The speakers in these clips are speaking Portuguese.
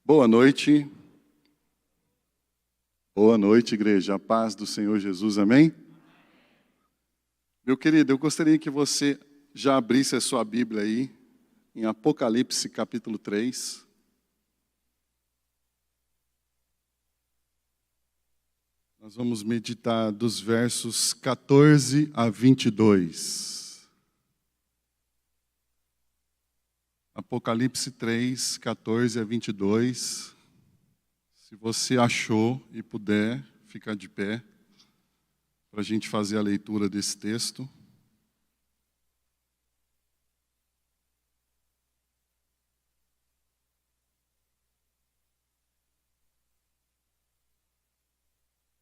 Boa noite. Boa noite, igreja. A paz do Senhor Jesus, amém? Meu querido, eu gostaria que você já abrisse a sua Bíblia aí, em Apocalipse capítulo 3. Nós vamos meditar dos versos 14 a 22. Apocalipse 3, 14 a 22. Se você achou e puder, ficar de pé, para a gente fazer a leitura desse texto.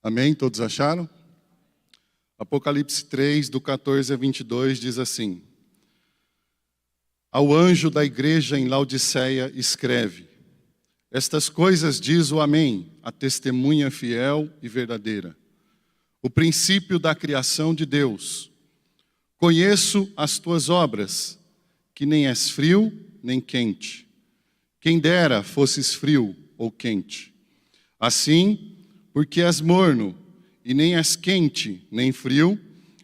Amém? Todos acharam? Apocalipse 3, do 14 a 22, diz assim: Ao anjo da igreja em Laodiceia escreve: Estas coisas diz o Amém, a testemunha fiel e verdadeira, o princípio da criação de Deus. Conheço as tuas obras, que nem és frio nem quente. Quem dera fosses frio ou quente. Assim, porque és morno e nem és quente nem frio,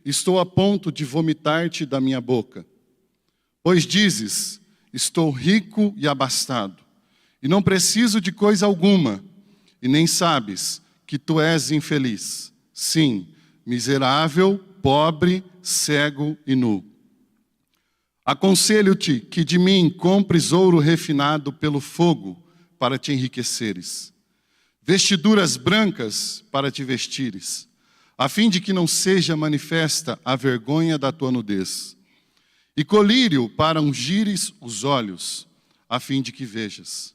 estou a ponto de vomitar-te da minha boca. Pois dizes, estou rico e abastado, e não preciso de coisa alguma, e nem sabes que tu és infeliz. Sim, miserável, pobre, cego e nu. Aconselho-te que de mim compres ouro refinado pelo fogo, para te enriqueceres. Vestiduras brancas para te vestires, a fim de que não seja manifesta a vergonha da tua nudez. E colírio para ungires os olhos, a fim de que vejas.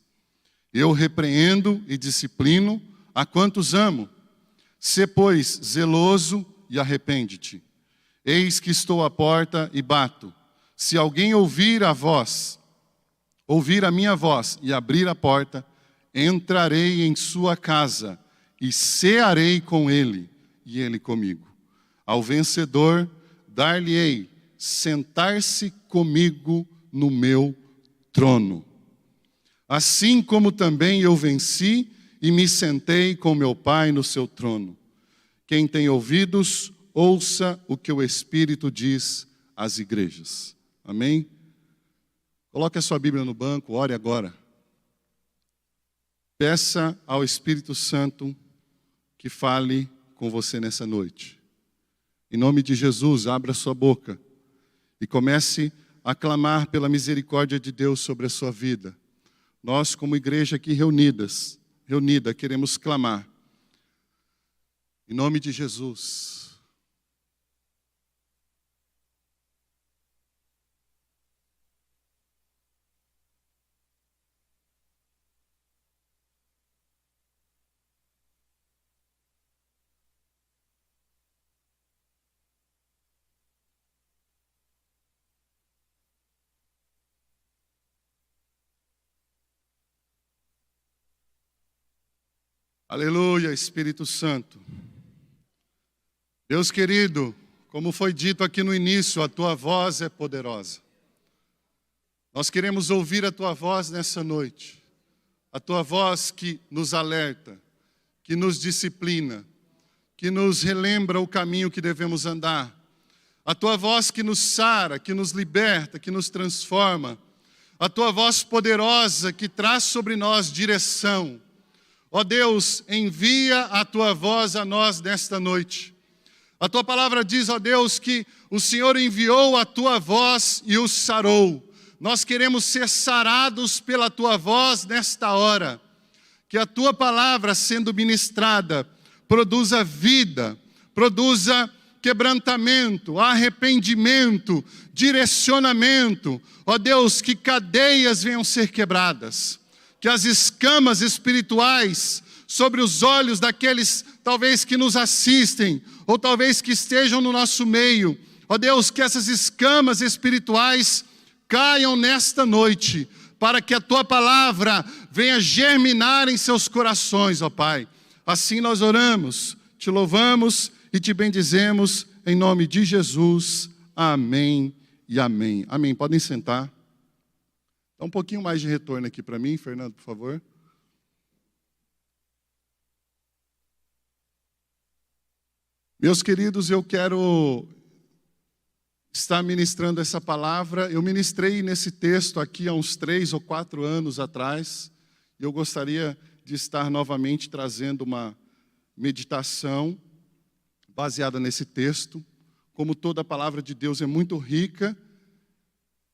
Eu repreendo e disciplino a quantos amo. Sê, pois, zeloso e arrepende-te. Eis que estou à porta e bato. Se alguém ouvir a minha voz e abrir a porta, entrarei em sua casa e cearei com ele e ele comigo. Ao vencedor dar-lhe-ei sentar-se comigo no meu trono. Assim como também eu venci e me sentei com meu Pai no seu trono. Quem tem ouvidos, ouça o que o Espírito diz às igrejas. Amém? Coloque a sua Bíblia no banco, ore agora. Peça ao Espírito Santo que fale com você nessa noite. Em nome de Jesus, abra sua boca e comece a clamar pela misericórdia de Deus sobre a sua vida. Nós, como igreja aqui reunida, queremos clamar. Em nome de Jesus. Aleluia, Espírito Santo. Deus querido, como foi dito aqui no início, a tua voz é poderosa. Nós queremos ouvir a tua voz nessa noite. A tua voz que nos alerta, que nos disciplina, que nos relembra o caminho que devemos andar. A tua voz que nos sara, que nos liberta, que nos transforma. A tua voz poderosa que traz sobre nós direção. Ó Deus, envia a tua voz a nós nesta noite. A tua palavra diz, ó Deus, que o Senhor enviou a tua voz e os sarou. Nós queremos ser sarados pela tua voz nesta hora. Que a tua palavra, sendo ministrada, produza vida, produza quebrantamento, arrependimento, direcionamento. Ó Deus, que cadeias venham ser quebradas. Que as escamas espirituais sobre os olhos daqueles talvez que nos assistem, ou talvez que estejam no nosso meio, ó Deus, que essas escamas espirituais caiam nesta noite, para que a tua palavra venha germinar em seus corações, ó Pai. Assim nós oramos, te louvamos e te bendizemos, em nome de Jesus. Amém e amém. Amém. Podem sentar. Dá um pouquinho mais de retorno aqui para mim, Fernando, por favor. Meus queridos, eu quero estar ministrando essa palavra. Eu ministrei nesse texto aqui há uns 3 ou 4 anos atrás. Eu gostaria de estar novamente trazendo uma meditação baseada nesse texto. Como toda a palavra de Deus é muito rica,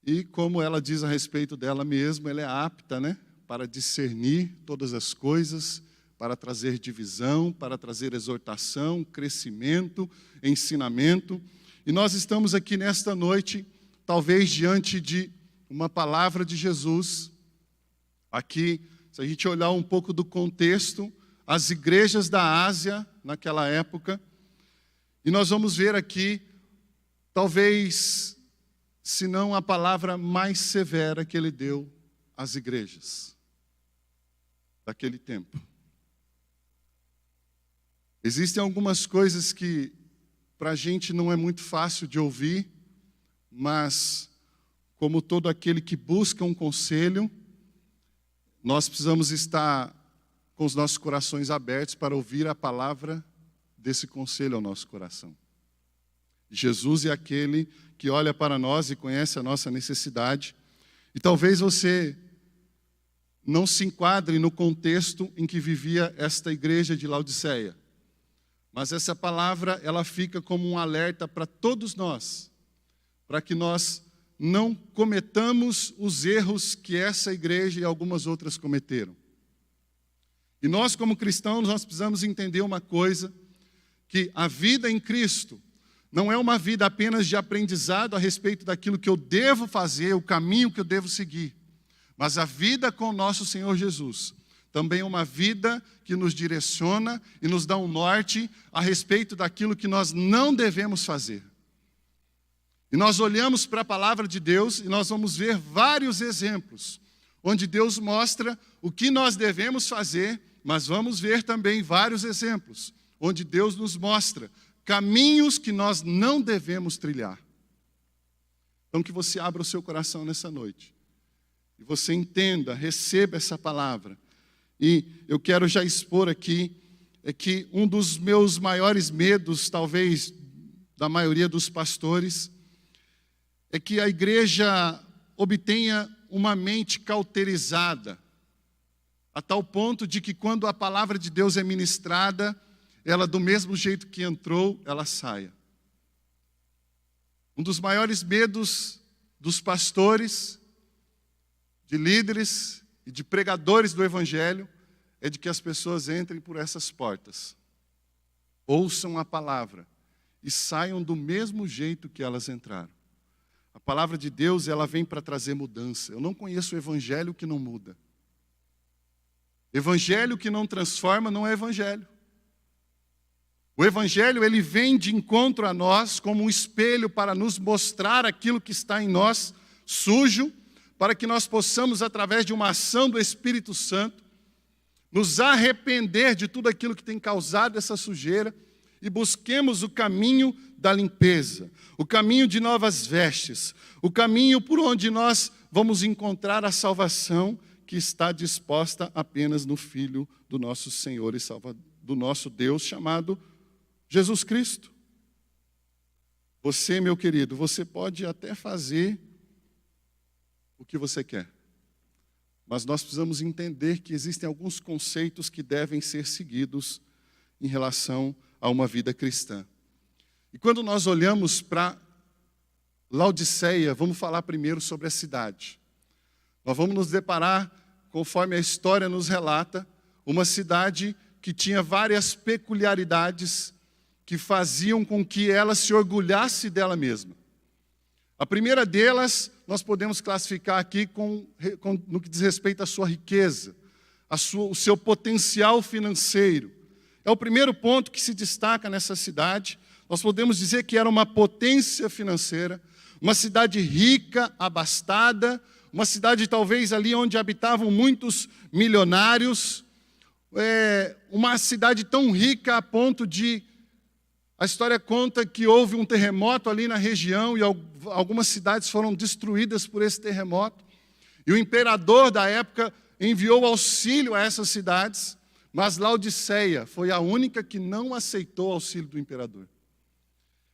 e como ela diz a respeito dela mesma, ela é apta, para discernir todas as coisas, para trazer divisão, para trazer exortação, crescimento, ensinamento. E nós estamos aqui nesta noite, talvez diante de uma palavra de Jesus. Aqui, se a gente olhar um pouco do contexto, as igrejas da Ásia, naquela época, e nós vamos ver aqui, talvez, se não a palavra mais severa que ele deu às igrejas daquele tempo. Existem algumas coisas que para a gente não é muito fácil de ouvir, mas como todo aquele que busca um conselho, nós precisamos estar com os nossos corações abertos para ouvir a palavra desse conselho ao nosso coração. Jesus é aquele que olha para nós e conhece a nossa necessidade. E talvez você não se enquadre no contexto em que vivia esta igreja de Laodiceia. Mas essa palavra, ela fica como um alerta para todos nós, para que nós não cometamos os erros que essa igreja e algumas outras cometeram. E nós, como cristãos, nós precisamos entender uma coisa, que a vida em Cristo não é uma vida apenas de aprendizado a respeito daquilo que eu devo fazer, o caminho que eu devo seguir, mas a vida com o nosso Senhor Jesus também é uma vida que nos direciona e nos dá um norte a respeito daquilo que nós não devemos fazer. E nós olhamos para a palavra de Deus e nós vamos ver vários exemplos, onde Deus mostra o que nós devemos fazer, mas vamos ver também vários exemplos, onde Deus nos mostra caminhos que nós não devemos trilhar. Então que você abra o seu coração nessa noite, e você entenda, receba essa palavra. E eu quero já expor aqui, que um dos meus maiores medos, talvez da maioria dos pastores, é que a igreja obtenha uma mente cauterizada, a tal ponto de que quando a palavra de Deus é ministrada, ela do mesmo jeito que entrou, ela saia. Um dos maiores medos dos pastores, de líderes e de pregadores do Evangelho, é de que as pessoas entrem por essas portas, ouçam a palavra e saiam do mesmo jeito que elas entraram. A palavra de Deus, ela vem para trazer mudança. Eu não conheço o Evangelho que não muda. Evangelho que não transforma não é Evangelho. O Evangelho, ele vem de encontro a nós como um espelho para nos mostrar aquilo que está em nós sujo, para que nós possamos, através de uma ação do Espírito Santo, nos arrepender de tudo aquilo que tem causado essa sujeira e busquemos o caminho da limpeza, o caminho de novas vestes, o caminho por onde nós vamos encontrar a salvação que está disposta apenas no Filho do nosso Senhor e Salvador, do nosso Deus, chamado Jesus Cristo. Você, meu querido, você pode até fazer o que você quer, mas nós precisamos entender que existem alguns conceitos que devem ser seguidos em relação a uma vida cristã. E quando nós olhamos para Laodiceia, vamos falar primeiro sobre a cidade. Nós vamos nos deparar, conforme a história nos relata, uma cidade que tinha várias peculiaridades que faziam com que ela se orgulhasse dela mesma. A primeira delas, nós podemos classificar aqui no que diz respeito à sua riqueza, o seu potencial financeiro. É o primeiro ponto que se destaca nessa cidade. Nós podemos dizer que era uma potência financeira, uma cidade rica, abastada, uma cidade talvez ali onde habitavam muitos milionários, uma cidade tão rica a ponto de... A história conta que houve um terremoto ali na região e algumas cidades foram destruídas por esse terremoto. E o imperador da época enviou auxílio a essas cidades, mas Laodiceia foi a única que não aceitou o auxílio do imperador.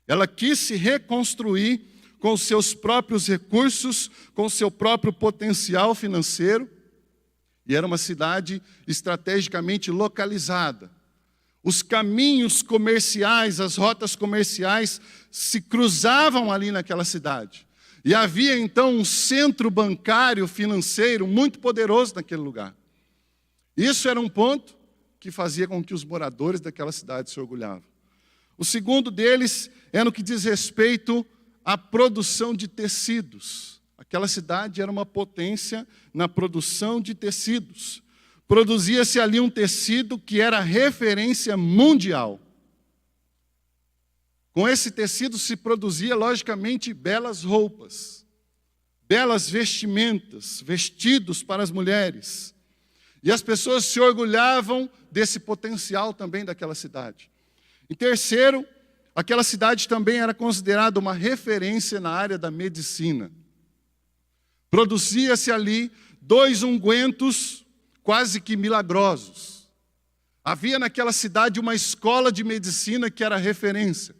Ela quis se reconstruir com os seus próprios recursos, com o seu próprio potencial financeiro. E era uma cidade estrategicamente localizada. Os caminhos comerciais, as rotas comerciais se cruzavam ali naquela cidade. E havia então um centro bancário, financeiro, muito poderoso naquele lugar. Isso era um ponto que fazia com que os moradores daquela cidade se orgulhavam. O segundo deles é no que diz respeito à produção de tecidos. Aquela cidade era uma potência na produção de tecidos. Produzia-se ali um tecido que era referência mundial. Com esse tecido se produzia, logicamente, belas roupas, belas vestimentas, vestidos para as mulheres. E as pessoas se orgulhavam desse potencial também daquela cidade. Em terceiro, aquela cidade também era considerada uma referência na área da medicina. Produzia-se ali 2 ungüentos quase que milagrosos. Havia naquela cidade uma escola de medicina que era referência.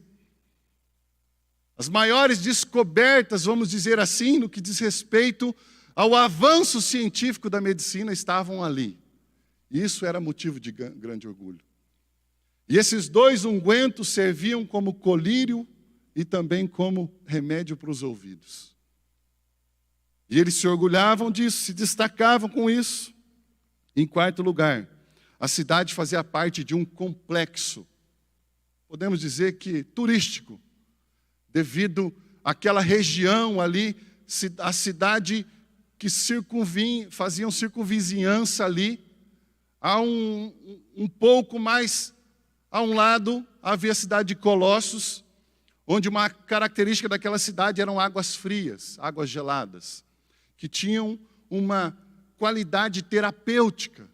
As maiores descobertas, vamos dizer assim, no que diz respeito ao avanço científico da medicina estavam ali. Isso era motivo de grande orgulho. E esses 2 ungüentos serviam como colírio e também como remédio para os ouvidos. E eles se orgulhavam disso, se destacavam com isso. Em quarto lugar, a cidade fazia parte de um complexo, podemos dizer que turístico, devido àquela região ali, a cidade que faziam circunvizinhança ali, a um pouco mais a um lado havia a cidade de Colossos, onde uma característica daquela cidade eram águas frias, águas geladas, que tinham uma qualidade terapêutica.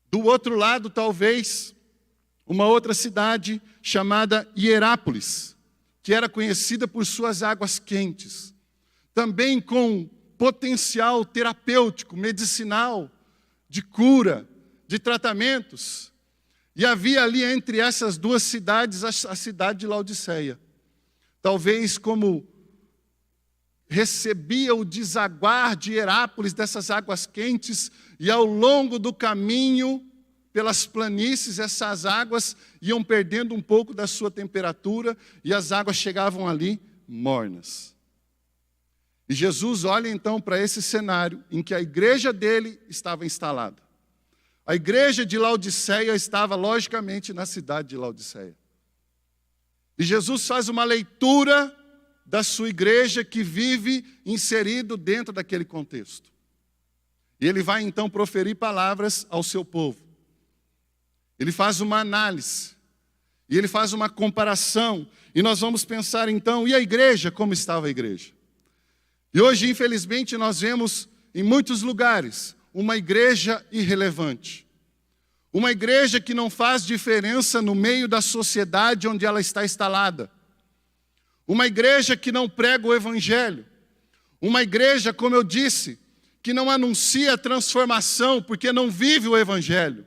Do outro lado, talvez, uma outra cidade chamada Hierápolis, que era conhecida por suas águas quentes, também com potencial terapêutico, medicinal, de cura, de tratamentos. E havia ali entre essas 2 cidades a cidade de Laodiceia. Talvez como recebia o desaguar de Hierápolis dessas águas quentes, e ao longo do caminho, pelas planícies, essas águas iam perdendo um pouco da sua temperatura, e as águas chegavam ali mornas. E Jesus olha então para esse cenário em que a igreja dele estava instalada. A igreja de Laodiceia estava, logicamente, na cidade de Laodiceia. E Jesus faz uma leitura da sua igreja que vive inserido dentro daquele contexto. E ele vai então proferir palavras ao seu povo. Ele faz uma análise. E ele faz uma comparação. E nós vamos pensar então, e a igreja, como estava a igreja? E hoje, infelizmente, nós vemos em muitos lugares uma igreja irrelevante. Uma igreja que não faz diferença no meio da sociedade onde ela está instalada. Uma igreja que não prega o evangelho. Uma igreja, como eu disse, que não anuncia a transformação porque não vive o evangelho.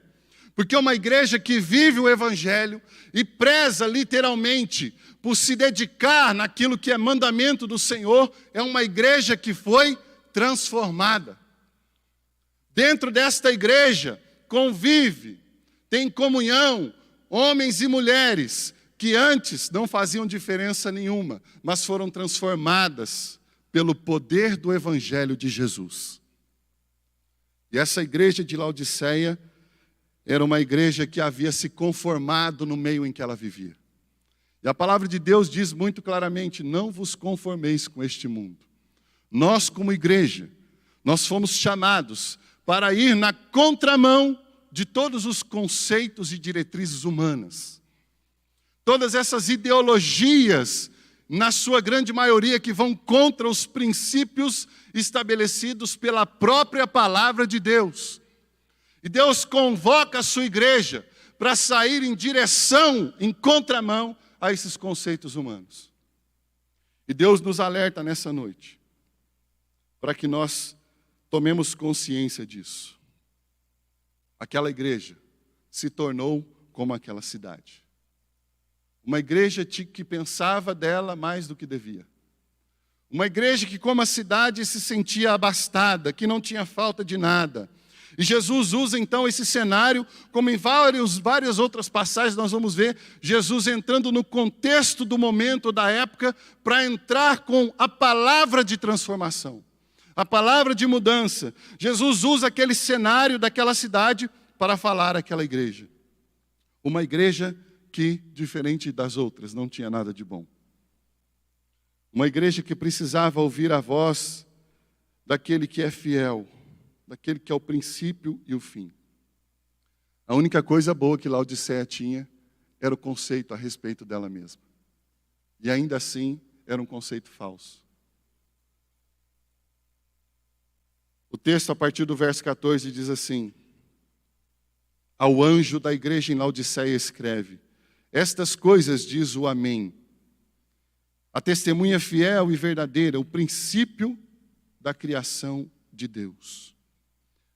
Porque uma igreja que vive o evangelho e preza literalmente por se dedicar naquilo que é mandamento do Senhor, é uma igreja que foi transformada. Dentro desta igreja convive, tem comunhão, homens e mulheres que antes não faziam diferença nenhuma, mas foram transformadas pelo poder do evangelho de Jesus. E essa igreja de Laodiceia era uma igreja que havia se conformado no meio em que ela vivia. E a palavra de Deus diz muito claramente, não vos conformeis com este mundo. Nós, como igreja, nós fomos chamados para ir na contramão de todos os conceitos e diretrizes humanas. Todas essas ideologias, na sua grande maioria, que vão contra os princípios estabelecidos pela própria palavra de Deus. E Deus convoca a sua igreja para sair em direção, em contramão a esses conceitos humanos. E Deus nos alerta nessa noite, para que nós tomemos consciência disso. Aquela igreja se tornou como aquela cidade. Uma igreja que pensava dela mais do que devia. Uma igreja que, como a cidade, se sentia abastada, que não tinha falta de nada. E Jesus usa então esse cenário, como em várias outras passagens nós vamos ver, Jesus entrando no contexto do momento, da época, para entrar com a palavra de transformação, a palavra de mudança. Jesus usa aquele cenário daquela cidade para falar àquela igreja. Uma igreja que, diferente das outras, não tinha nada de bom. Uma igreja que precisava ouvir a voz daquele que é fiel, daquele que é o princípio e o fim. A única coisa boa que Laodiceia tinha era o conceito a respeito dela mesma. E ainda assim, era um conceito falso. O texto, a partir do verso 14, diz assim: ao anjo da igreja em Laodiceia escreve: estas coisas diz o Amém, a testemunha fiel e verdadeira, o princípio da criação de Deus.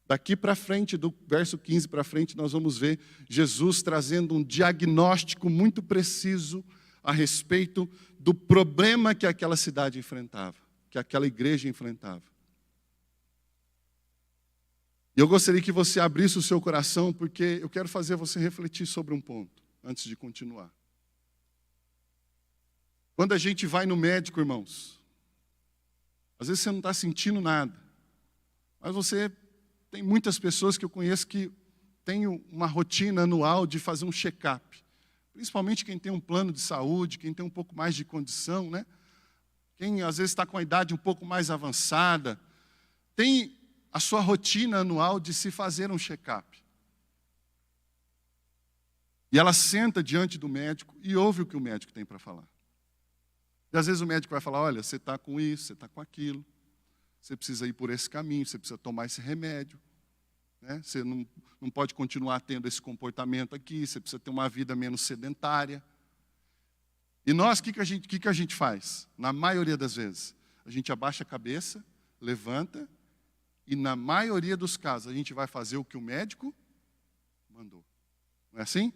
Daqui para frente, do verso 15 para frente, nós vamos ver Jesus trazendo um diagnóstico muito preciso a respeito do problema que aquela cidade enfrentava, que aquela igreja enfrentava. E eu gostaria que você abrisse o seu coração, porque eu quero fazer você refletir sobre um ponto, antes de continuar. Quando a gente vai no médico, irmãos, às vezes você não está sentindo nada, mas tem muitas pessoas que eu conheço que têm uma rotina anual de fazer um check-up. Principalmente quem tem um plano de saúde, quem tem um pouco mais de condição, né? Quem às vezes está com a idade um pouco mais avançada, tem a sua rotina anual de se fazer um check-up. E ela senta diante do médico e ouve o que o médico tem para falar. E às vezes o médico vai falar: olha, você está com isso, você está com aquilo, você precisa ir por esse caminho, você precisa tomar esse remédio, né? Você não pode continuar tendo esse comportamento aqui, você precisa ter uma vida menos sedentária. E nós, o que a gente faz? Na maioria das vezes, a gente abaixa a cabeça, levanta, e na maioria dos casos a gente vai fazer o que o médico mandou. Não é assim?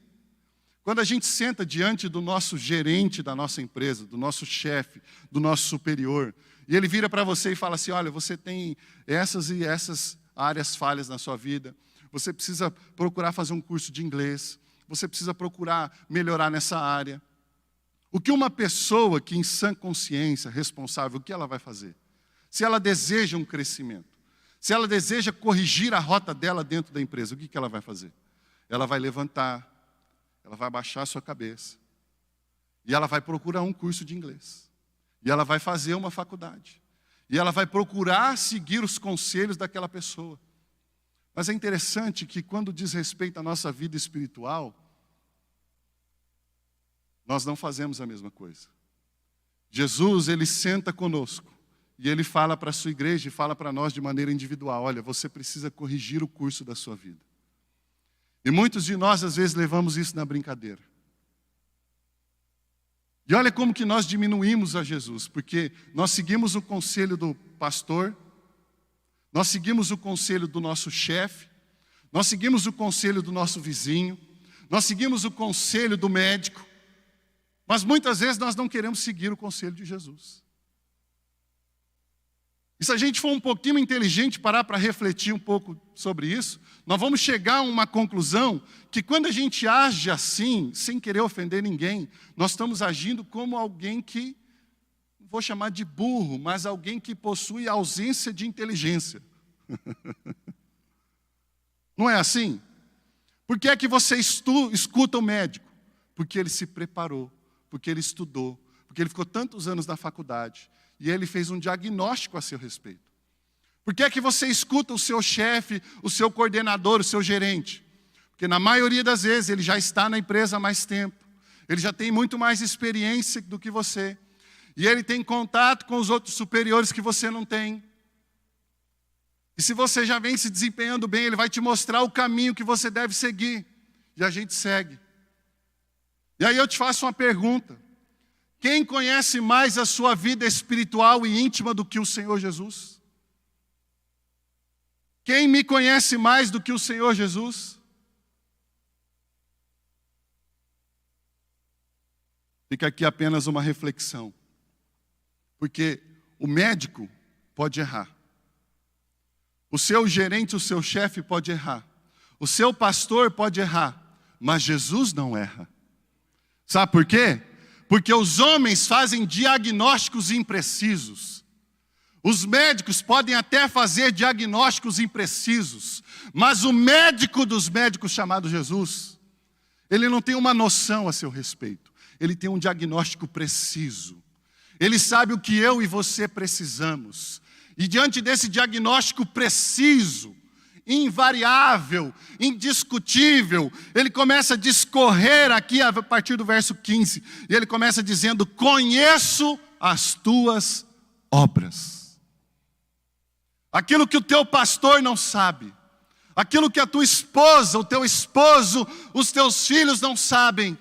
Quando a gente senta diante do nosso gerente da nossa empresa, do nosso chefe, do nosso superior, e ele vira para você e fala assim: olha, você tem essas e essas áreas falhas na sua vida, você precisa procurar fazer um curso de inglês, você precisa procurar melhorar nessa área. O que uma pessoa que em sã consciência, responsável, o que ela vai fazer? Se ela deseja um crescimento, se ela deseja corrigir a rota dela dentro da empresa, o que ela vai fazer? Ela vai levantar, ela vai abaixar a sua cabeça, e ela vai procurar um curso de inglês, e ela vai fazer uma faculdade, e ela vai procurar seguir os conselhos daquela pessoa. Mas é interessante que quando diz respeito à nossa vida espiritual, nós não fazemos a mesma coisa. Jesus, ele senta conosco, e ele fala para a sua igreja, e fala para nós de maneira individual: olha, você precisa corrigir o curso da sua vida. E muitos de nós, às vezes, levamos isso na brincadeira. E olha como que nós diminuímos a Jesus, porque nós seguimos o conselho do pastor, nós seguimos o conselho do nosso chefe, nós seguimos o conselho do nosso vizinho, nós seguimos o conselho do médico, mas muitas vezes nós não queremos seguir o conselho de Jesus. E se a gente for um pouquinho inteligente, parar para refletir um pouco sobre isso, nós vamos chegar a uma conclusão que quando a gente age assim, sem querer ofender ninguém, nós estamos agindo como alguém que, não vou chamar de burro, mas alguém que possui ausência de inteligência. Não é assim? Por que é que você escuta o médico? Porque ele se preparou, porque ele estudou, porque ele ficou tantos anos na faculdade, e ele fez um diagnóstico a seu respeito. Por que é que você escuta o seu chefe, o seu coordenador, o seu gerente? Porque na maioria das vezes ele já está na empresa há mais tempo, ele já tem muito mais experiência do que você, e ele tem contato com os outros superiores que você não tem. E se você já vem se desempenhando bem, ele vai te mostrar o caminho que você deve seguir, e a gente segue. E aí eu te faço uma pergunta: quem conhece mais a sua vida espiritual e íntima do que o Senhor Jesus? Quem me conhece mais do que o Senhor Jesus? Fica aqui apenas uma reflexão. Porque o médico pode errar. O seu gerente, o seu chefe pode errar. O seu pastor pode errar. Mas Jesus não erra. Sabe por quê? Porque os homens fazem diagnósticos imprecisos. Os médicos podem até fazer diagnósticos imprecisos. Mas o médico dos médicos chamado Jesus, ele não tem uma noção a seu respeito. Ele tem um diagnóstico preciso. Ele sabe o que eu e você precisamos. E diante desse diagnóstico preciso, invariável, indiscutível, ele começa a discorrer aqui a partir do verso 15. E ele começa dizendo: conheço as tuas obras. Aquilo que o teu pastor não sabe, aquilo que a tua esposa, o teu esposo, os teus filhos não sabem,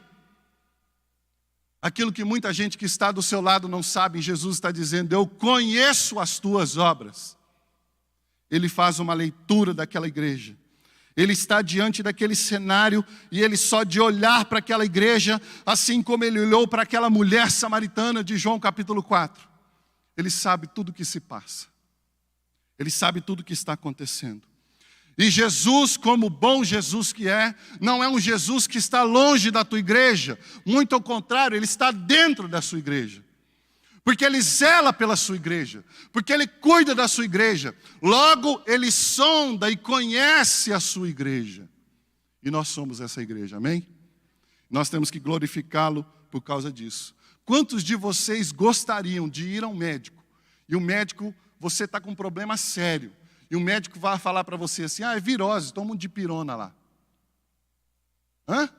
aquilo que muita gente que está do seu lado não sabe, Jesus está dizendo: eu conheço as tuas obras. Ele faz uma leitura daquela igreja. Ele está diante daquele cenário e ele só de olhar para aquela igreja, assim como ele olhou para aquela mulher samaritana de João capítulo 4, ele sabe tudo o que se passa. Ele sabe tudo o que está acontecendo. E Jesus, como bom Jesus que é, não é um Jesus que está longe da tua igreja. Muito ao contrário, ele está dentro da sua igreja. Porque ele zela pela sua igreja. Porque ele cuida da sua igreja. Logo, ele sonda e conhece a sua igreja. E nós somos essa igreja, amém? Nós temos que glorificá-lo por causa disso. Quantos de vocês gostariam de ir a um médico? E o médico, você está com um problema sério. E o médico vai falar para você assim: é virose, toma um dipirona lá. Hã?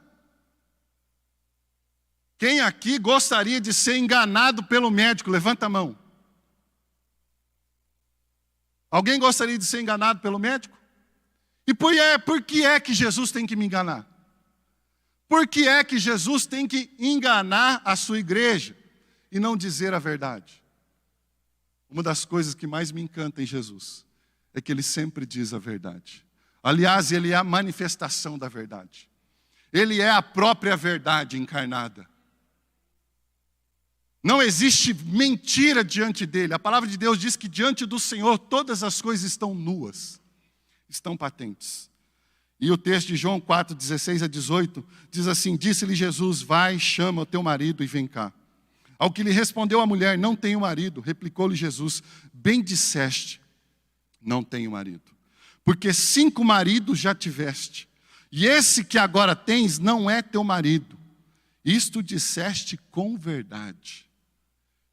Quem aqui gostaria de ser enganado pelo médico? Levanta a mão. Alguém gostaria de ser enganado pelo médico? E por que é que Jesus tem que me enganar? Por que é que Jesus tem que enganar a sua igreja e não dizer a verdade? Uma das coisas que mais me encanta em Jesus é que ele sempre diz a verdade. Aliás, ele é a manifestação da verdade. Ele é a própria verdade encarnada. Não existe mentira diante dele. A palavra de Deus diz que diante do Senhor todas as coisas estão nuas, estão patentes. E o texto de João 4, 16 a 18, diz assim: disse-lhe Jesus: vai, chama o teu marido e vem cá. Ao que lhe respondeu a mulher: não tenho marido. Replicou-lhe Jesus: bem disseste, não tenho marido. Porque 5 maridos já tiveste, e esse que agora tens não é teu marido. Isto disseste com verdade.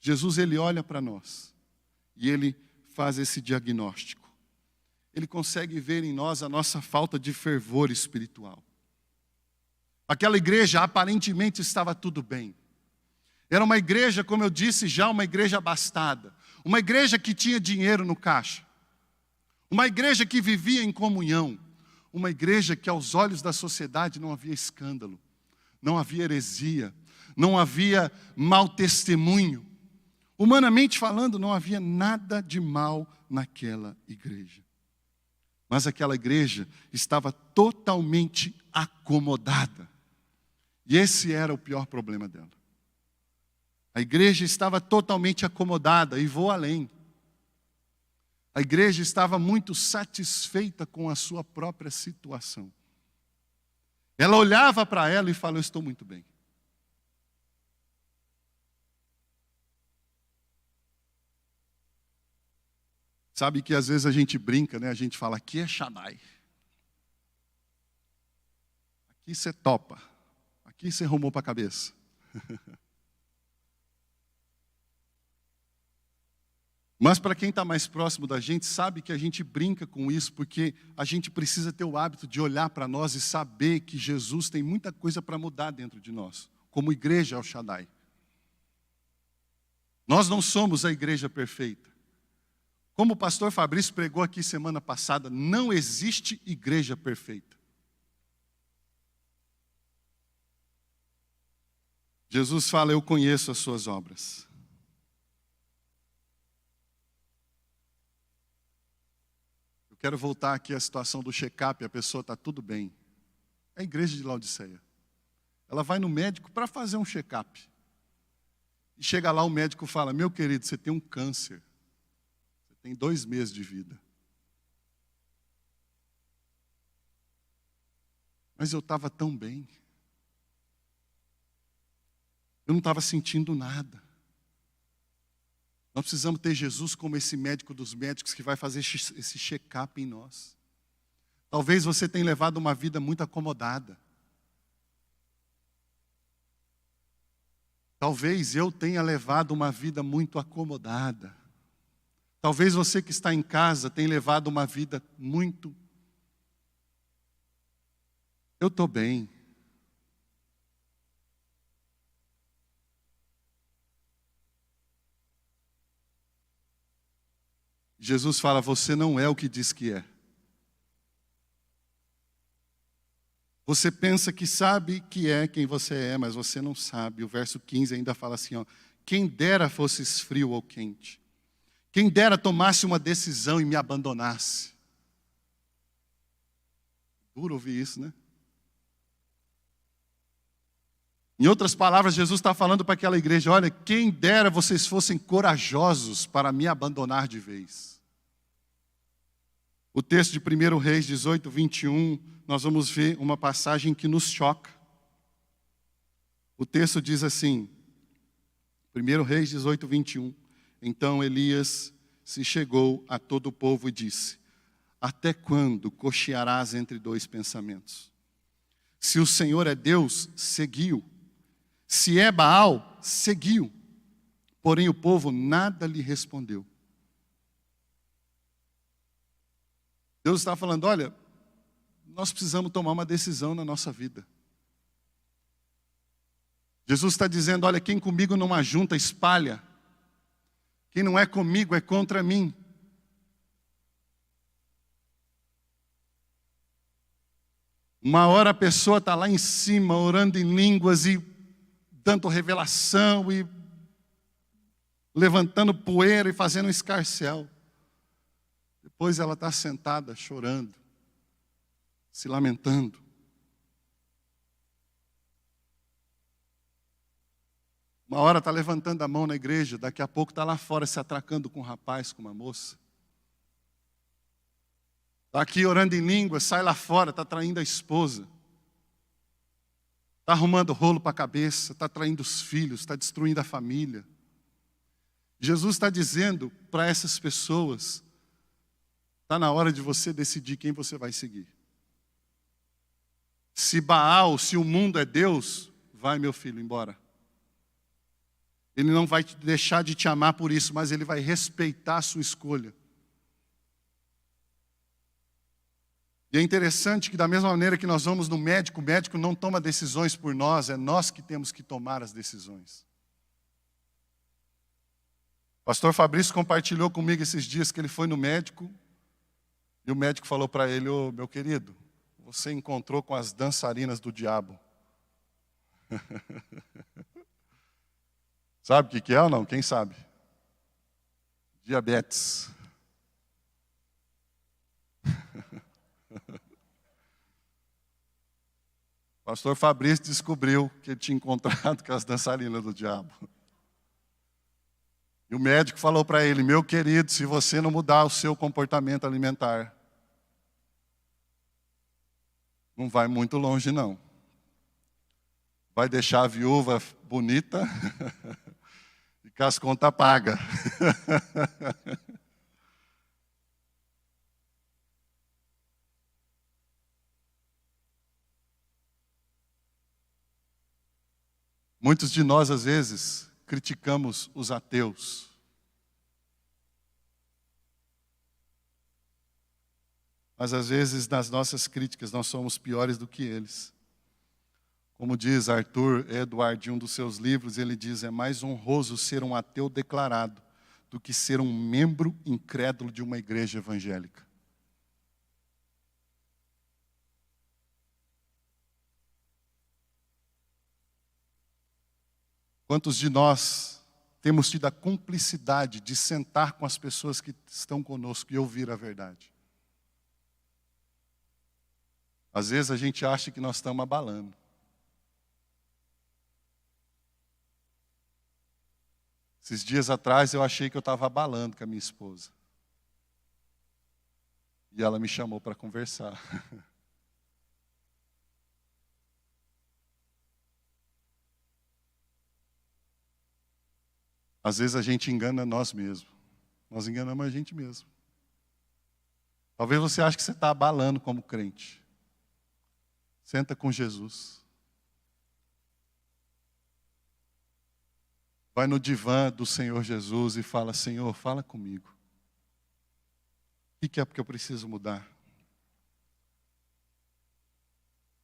Jesus, ele olha para nós e ele faz esse diagnóstico. Ele consegue ver em nós a nossa falta de fervor espiritual. Aquela igreja aparentemente estava tudo bem. Era uma igreja, como eu disse já, uma igreja abastada. Uma igreja que tinha dinheiro no caixa. Uma igreja que vivia em comunhão. Uma igreja que aos olhos da sociedade não havia escândalo. Não havia heresia. Não havia mau testemunho. Humanamente falando, não havia nada de mal naquela igreja. Mas aquela igreja estava totalmente acomodada. E esse era o pior problema dela. A igreja estava totalmente acomodada, e vou além. A igreja estava muito satisfeita com a sua própria situação. Ela olhava para ela e falou: eu estou muito bem. Sabe que às vezes a gente brinca, né? A gente fala: aqui é Shaddai. Aqui você topa. Aqui você arrumou para a cabeça. Mas para quem está mais próximo da gente, sabe que a gente brinca com isso, porque a gente precisa ter o hábito de olhar para nós e saber que Jesus tem muita coisa para mudar dentro de nós, como igreja El Shaddai. Nós não somos a igreja perfeita. Como o pastor Fabrício pregou aqui semana passada, não existe igreja perfeita. Jesus fala: eu conheço as suas obras. Eu quero voltar aqui à situação do check-up, a pessoa está tudo bem. É a igreja de Laodiceia. Ela vai no médico para fazer um check-up. E chega lá, o médico fala: meu querido, você tem um câncer. Você tem 2 meses de vida. Mas eu estava tão bem. Eu não estava sentindo nada. Nós precisamos ter Jesus como esse médico dos médicos que vai fazer esse check-up em nós. Talvez você tenha levado uma vida muito acomodada. Talvez eu tenha levado uma vida muito acomodada. Talvez você que está em casa tenha levado uma vida muito... Eu estou bem. Jesus fala: você não é o que diz que é. Você pensa que sabe que é quem você é, mas você não sabe. O verso 15 ainda fala assim, ó: quem dera fosses frio ou quente. Quem dera tomasse uma decisão e me abandonasse. Duro ouvir isso, né? Em outras palavras, Jesus está falando para aquela igreja: olha, quem dera vocês fossem corajosos para me abandonar de vez. O texto de 1 Reis 18, 21, nós vamos ver uma passagem que nos choca. O texto diz assim, 1 Reis 18, 21. Então Elias se chegou a todo o povo e disse: até quando cochearás entre 2 pensamentos? Se o Senhor é Deus, seguiu. Se é Baal, seguiu. Porém o povo nada lhe respondeu. Deus está falando: olha, nós precisamos tomar uma decisão na nossa vida. Jesus está dizendo: olha, quem comigo não ajunta, espalha. Quem não é comigo é contra mim. Uma hora a pessoa está lá em cima, orando em línguas e dando revelação e levantando poeira e fazendo um escarcéu. Depois ela está sentada, chorando, se lamentando. Uma hora está levantando a mão na igreja, daqui a pouco está lá fora se atracando com um rapaz, com uma moça. Está aqui orando em língua, sai lá fora, está traindo a esposa. Está arrumando rolo para a cabeça, está traindo os filhos, está destruindo a família. Jesus está dizendo para essas pessoas: está na hora de você decidir quem você vai seguir. Se Baal, se o mundo é Deus, vai, meu filho, embora. Ele não vai deixar de te amar por isso, mas ele vai respeitar a sua escolha. E é interessante que da mesma maneira que nós vamos no médico, o médico não toma decisões por nós, é nós que temos que tomar as decisões. O pastor Fabrício compartilhou comigo esses dias que ele foi no médico, e o médico falou para ele: ô, meu querido, você encontrou com as dançarinas do diabo. Sabe o que é ou não? Quem sabe? Diabetes. O pastor Fabrício descobriu que ele tinha encontrado com as dançarinas do diabo. E o médico falou para ele: meu querido, se você não mudar o seu comportamento alimentar, não vai muito longe não. Vai deixar a viúva bonita e com as contas pagas. Muitos de nós, às vezes, criticamos os ateus. Mas, às vezes, nas nossas críticas, nós somos piores do que eles. Como diz Arthur Edward em um dos seus livros, ele diz: é mais honroso ser um ateu declarado do que ser um membro incrédulo de uma igreja evangélica. Quantos de nós temos tido a cumplicidade de sentar com as pessoas que estão conosco e ouvir a verdade? Às vezes a gente acha que nós estamos abalando. Esses dias atrás eu achei que eu estava abalando com a minha esposa. E ela me chamou para conversar. Às vezes a gente engana nós mesmos. Nós enganamos a gente mesmo. Talvez você ache que você está abalando como crente. Senta com Jesus. Vai no divã do Senhor Jesus e fala: Senhor, fala comigo. O que é porque eu preciso mudar?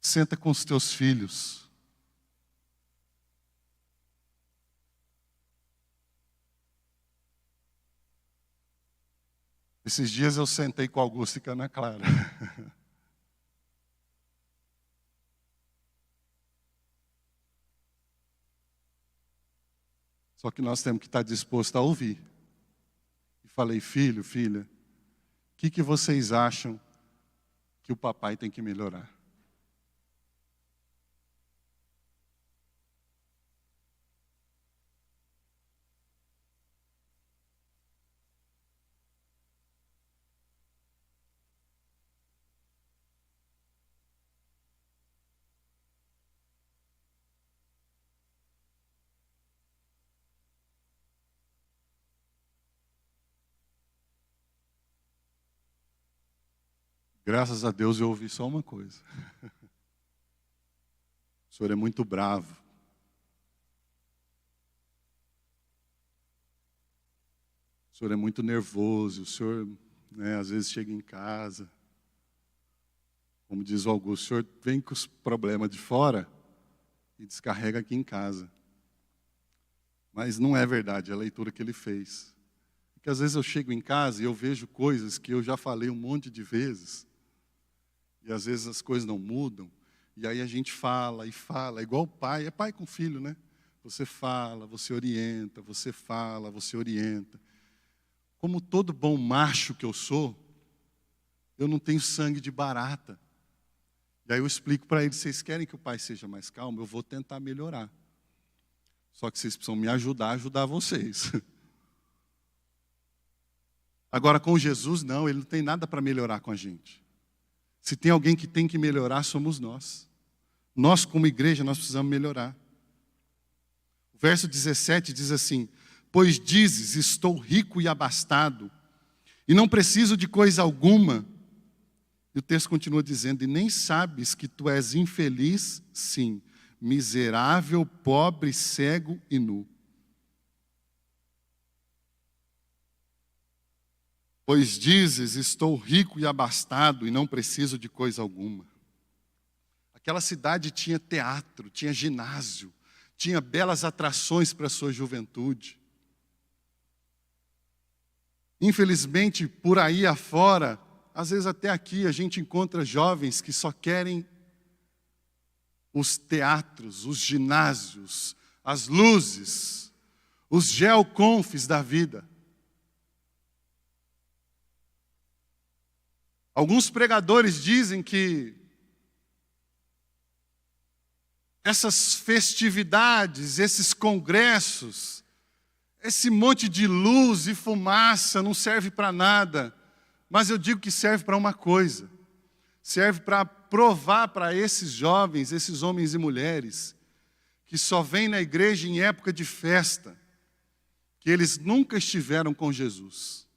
Senta com os teus filhos. Esses dias eu sentei com Augusto e com a Ana Clara. Só que nós temos que estar dispostos a ouvir. E falei: filho, filha, o que vocês acham que o papai tem que melhorar? Graças a Deus eu ouvi só uma coisa. O senhor é muito bravo. O senhor é muito nervoso. O senhor, às vezes chega em casa. Como diz o Augusto, o senhor vem com os problemas de fora e descarrega aqui em casa. Mas não é verdade, é a leitura que ele fez. Porque às vezes eu chego em casa e eu vejo coisas que eu já falei um monte de vezes. E às vezes as coisas não mudam. E aí a gente fala e fala, igual pai. É pai com filho, né? Você fala, você orienta, você fala, você orienta. Como todo bom macho que eu sou, eu não tenho sangue de barata. E aí eu explico para eles: vocês querem que o pai seja mais calmo? Eu vou tentar melhorar. Só que vocês precisam me ajudar a ajudar vocês. Agora com Jesus não, ele não tem nada para melhorar com a gente. Se tem alguém que tem que melhorar, somos nós. Nós, como igreja, nós precisamos melhorar. O verso 17 diz assim: pois dizes, estou rico e abastado, e não preciso de coisa alguma. E o texto continua dizendo: e nem sabes que tu és infeliz, sim, miserável, pobre, cego e nu. Pois dizes, estou rico e abastado e não preciso de coisa alguma. Aquela cidade tinha teatro, tinha ginásio, tinha belas atrações para a sua juventude. Infelizmente, por aí afora, às vezes até aqui, a gente encontra jovens que só querem os teatros, os ginásios, as luzes, os geoconfs da vida. Alguns pregadores dizem que essas festividades, esses congressos, esse monte de luz e fumaça não serve para nada. Mas eu digo que serve para uma coisa. Serve para provar para esses jovens, esses homens e mulheres, que só vêm na igreja em época de festa, que eles nunca estiveram com Jesus.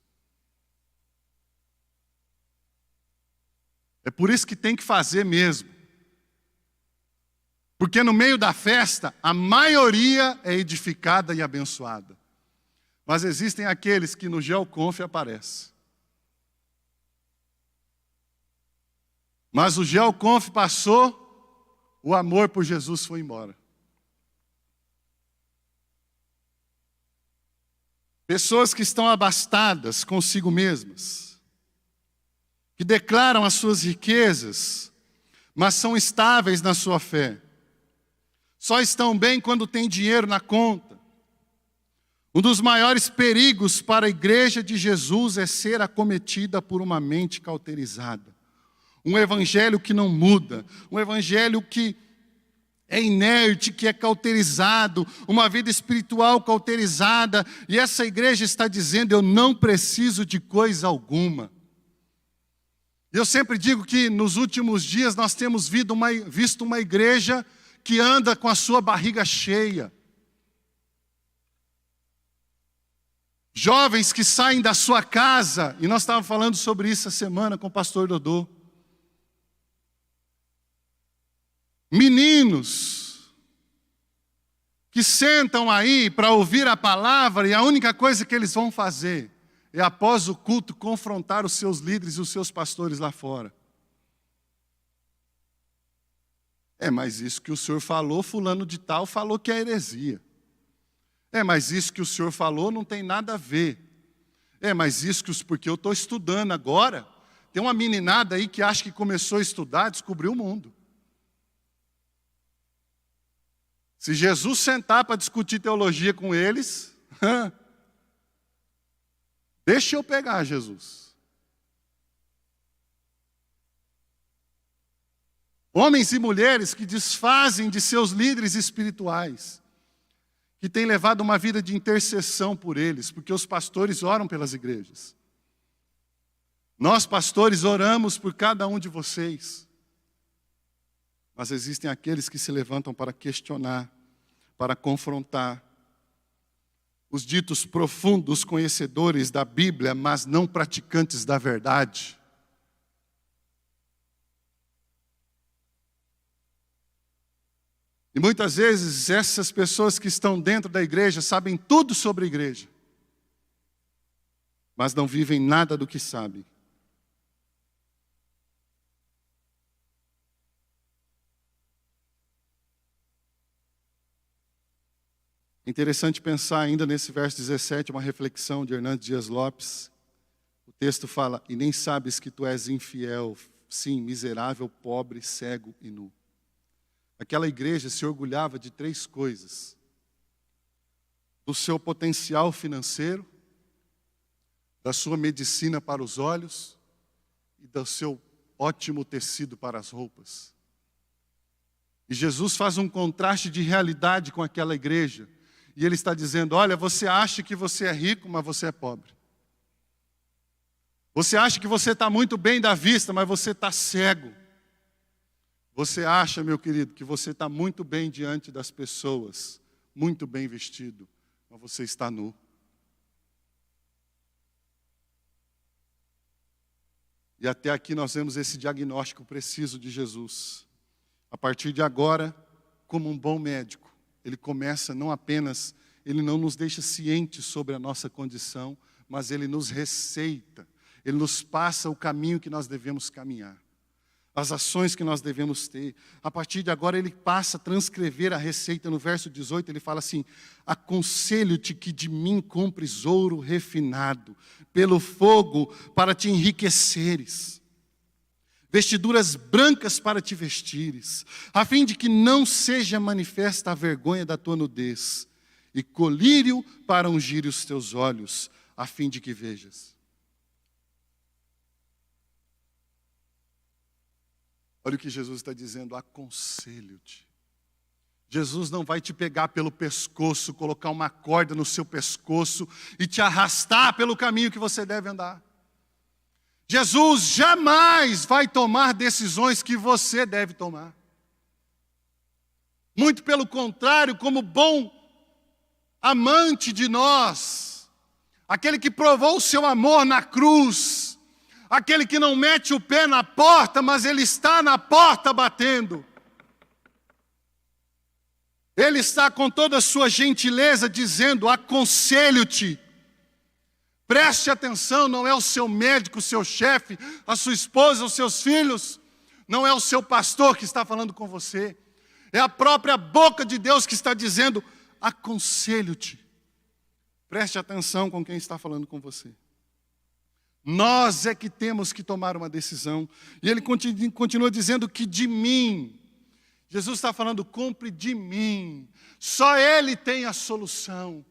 É por isso que tem que fazer mesmo. Porque no meio da festa, a maioria é edificada e abençoada. Mas existem aqueles que no Geoconf aparecem. Mas o Geoconf passou, o amor por Jesus foi embora. Pessoas que estão abastadas consigo mesmas, que declaram as suas riquezas, mas são estáveis na sua fé. Só estão bem quando tem dinheiro na conta. Um dos maiores perigos para a igreja de Jesus é ser acometida por uma mente cauterizada. Um evangelho que não muda, um evangelho que é inerte, que é cauterizado, uma vida espiritual cauterizada, e essa igreja está dizendo: eu não preciso de coisa alguma. Eu sempre digo que nos últimos dias nós temos visto uma igreja que anda com a sua barriga cheia. Jovens que saem da sua casa, e nós estávamos falando sobre isso essa semana com o pastor Dodô. Meninos que sentam aí para ouvir a palavra e a única coisa que eles vão fazer é, após o culto, confrontar os seus líderes e os seus pastores lá fora. Mas isso que o senhor falou, fulano de tal falou que é heresia. Mas isso que o senhor falou não tem nada a ver. Mas isso porque eu estou estudando agora. Tem uma meninada aí que acha que começou a estudar, descobriu o mundo. Se Jesus sentar para discutir teologia com eles, deixa eu pegar Jesus. Homens e mulheres que desfazem de seus líderes espirituais, que têm levado uma vida de intercessão por eles, porque os pastores oram pelas igrejas. Nós, pastores, oramos por cada um de vocês. Mas existem aqueles que se levantam para questionar, para confrontar. Os ditos profundos conhecedores da Bíblia, mas não praticantes da verdade. E muitas vezes essas pessoas que estão dentro da igreja sabem tudo sobre a igreja, mas não vivem nada do que sabem. Interessante pensar ainda nesse verso 17, uma reflexão de Hernandes Dias Lopes. O texto fala: e nem sabes que tu és infiel, sim, miserável, pobre, cego e nu. Aquela igreja se orgulhava de 3 coisas: do seu potencial financeiro, da sua medicina para os olhos e do seu ótimo tecido para as roupas. E Jesus faz um contraste de realidade com aquela igreja. E ele está dizendo: olha, você acha que você é rico, mas você é pobre. Você acha que você está muito bem da vista, mas você está cego. Você acha, meu querido, que você está muito bem diante das pessoas, muito bem vestido, mas você está nu. E até aqui nós vemos esse diagnóstico preciso de Jesus. A partir de agora, como um bom médico, ele começa não apenas, ele não nos deixa cientes sobre a nossa condição, mas ele nos receita, ele nos passa o caminho que nós devemos caminhar, as ações que nós devemos ter. A partir de agora ele passa a transcrever a receita. No verso 18 ele fala assim: aconselho-te que de mim compres ouro refinado, pelo fogo para te enriqueceres, vestiduras brancas para te vestires, a fim de que não seja manifesta a vergonha da tua nudez, e colírio para ungir os teus olhos, a fim de que vejas. Olha o que Jesus está dizendo: aconselho-te. Jesus não vai te pegar pelo pescoço, colocar uma corda no seu pescoço e te arrastar pelo caminho que você deve andar. Jesus jamais vai tomar decisões que você deve tomar. Muito pelo contrário, como bom amante de nós, aquele que provou o seu amor na cruz, aquele que não mete o pé na porta, mas ele está na porta batendo. Ele está com toda a sua gentileza dizendo: aconselho-te. Preste atenção, não é o seu médico, o seu chefe, a sua esposa, os seus filhos, não é o seu pastor que está falando com você, é a própria boca de Deus que está dizendo: aconselho-te. Preste atenção com quem está falando com você. Nós é que temos que tomar uma decisão. E ele continua dizendo que de mim, Jesus está falando: compre de mim, só Ele tem a solução.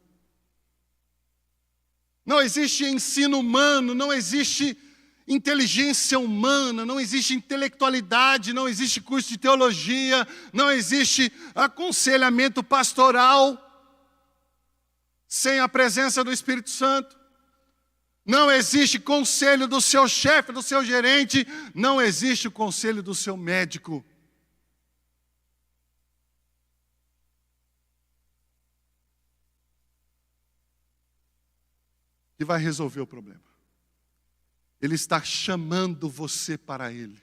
Não existe ensino humano, não existe inteligência humana, não existe intelectualidade, não existe curso de teologia, não existe aconselhamento pastoral sem a presença do Espírito Santo. Não existe conselho do seu chefe, do seu gerente, não existe o conselho do seu médico. Que vai resolver o problema. Ele está chamando você para Ele.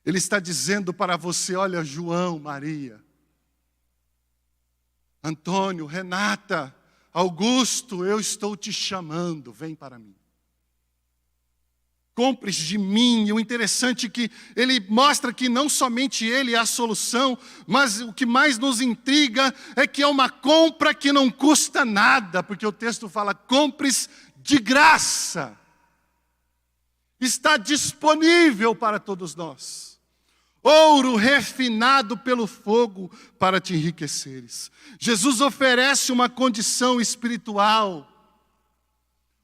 Ele está dizendo para você, olha, João, Maria, Antônio, Renata, Augusto, eu estou te chamando, vem para mim. Compres de mim. E o interessante é que ele mostra que não somente ele é a solução, mas o que mais nos intriga é que é uma compra que não custa nada, porque o texto fala, compres de graça. Está disponível para todos nós. Ouro refinado pelo fogo para te enriqueceres. Jesus oferece uma condição espiritual,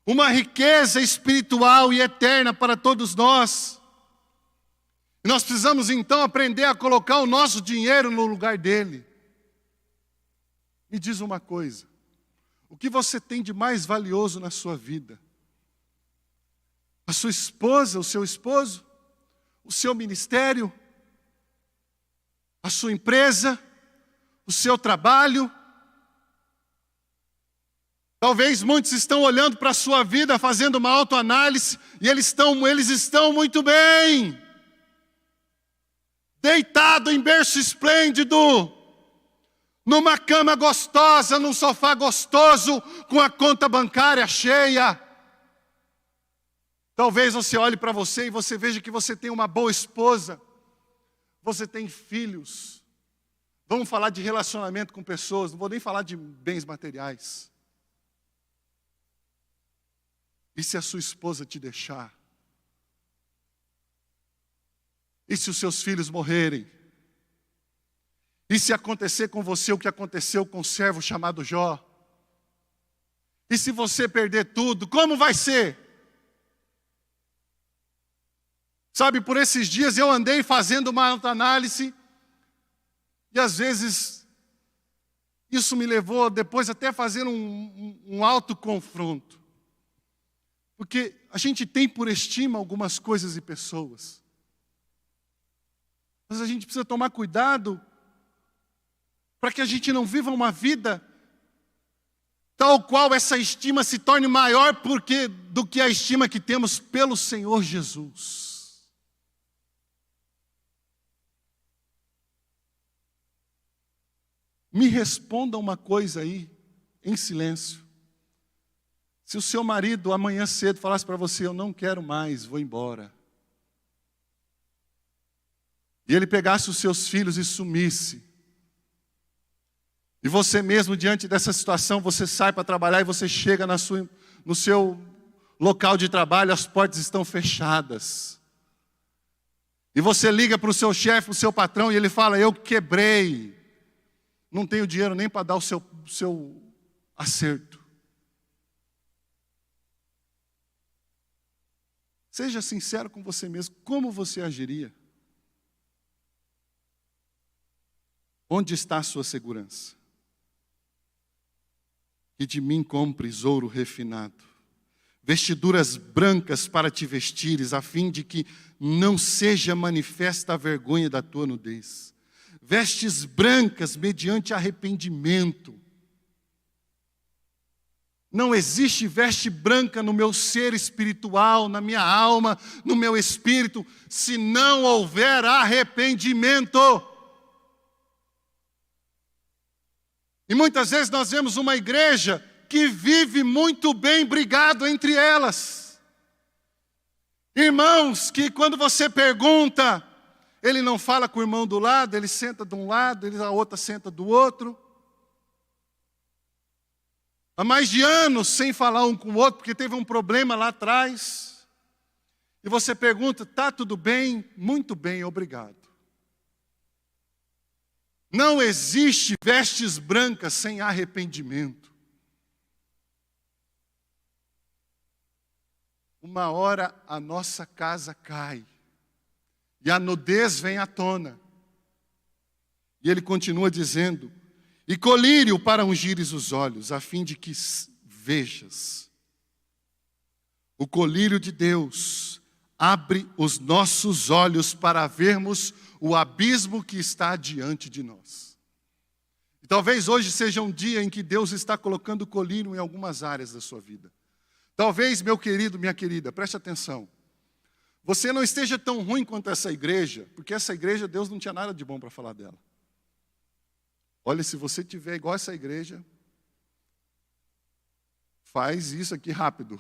uma riqueza espiritual e eterna para todos nós. E nós precisamos então aprender a colocar o nosso dinheiro no lugar dele. Me diz uma coisa, o que você tem de mais valioso na sua vida? A sua esposa, o seu esposo, o seu ministério, a sua empresa, o seu trabalho? Talvez muitos estão olhando para a sua vida, fazendo uma autoanálise, e eles estão muito bem, deitado em berço esplêndido, numa cama gostosa, num sofá gostoso, com a conta bancária cheia. Talvez você olhe para você e você veja que você tem uma boa esposa, você tem filhos. Vamos falar de relacionamento com pessoas, não vou nem falar de bens materiais. E se a sua esposa te deixar? E se os seus filhos morrerem? E se acontecer com você o que aconteceu com o servo chamado Jó? E se você perder tudo, como vai ser? Sabe, por esses dias eu andei fazendo uma autoanálise, e às vezes isso me levou depois até a fazer um autoconfronto. Porque a gente tem por estima algumas coisas e pessoas. Mas a gente precisa tomar cuidado para que a gente não viva uma vida tal qual essa estima se torne maior do que a estima que temos pelo Senhor Jesus. Me responda uma coisa aí, em silêncio. Se o seu marido amanhã cedo falasse para você, eu não quero mais, vou embora. E ele pegasse os seus filhos e sumisse. E você mesmo, diante dessa situação, você sai para trabalhar e você chega no seu local de trabalho, as portas estão fechadas. E você liga para o seu chefe, para o seu patrão, e ele fala, eu quebrei. Não tenho dinheiro nem para dar o seu acerto. Seja sincero com você mesmo, como você agiria? Onde está a sua segurança? E de mim compres ouro refinado, vestiduras brancas para te vestires, a fim de que não seja manifesta a vergonha da tua nudez. Vestes brancas mediante arrependimento. Não existe veste branca no meu ser espiritual, na minha alma, no meu espírito, se não houver arrependimento. E muitas vezes nós vemos uma igreja que vive muito bem brigado entre elas. Irmãos que quando você pergunta, ele não fala com o irmão do lado, ele senta de um lado, a outra senta do outro. Há mais de anos sem falar um com o outro, porque teve um problema lá atrás. E você pergunta, está tudo bem? Muito bem, obrigado. Não existe vestes brancas sem arrependimento. O uma hora a nossa casa cai. E a nudez vem à tona. E ele continua dizendo: e colírio para ungires os olhos, a fim de que vejas. O colírio de Deus abre os nossos olhos para vermos o abismo que está diante de nós. E talvez hoje seja um dia em que Deus está colocando colírio em algumas áreas da sua vida. Talvez, meu querido, minha querida, preste atenção. Você não esteja tão ruim quanto essa igreja, porque essa igreja, Deus não tinha nada de bom para falar dela. Olha, se você tiver igual essa igreja, faz isso aqui rápido.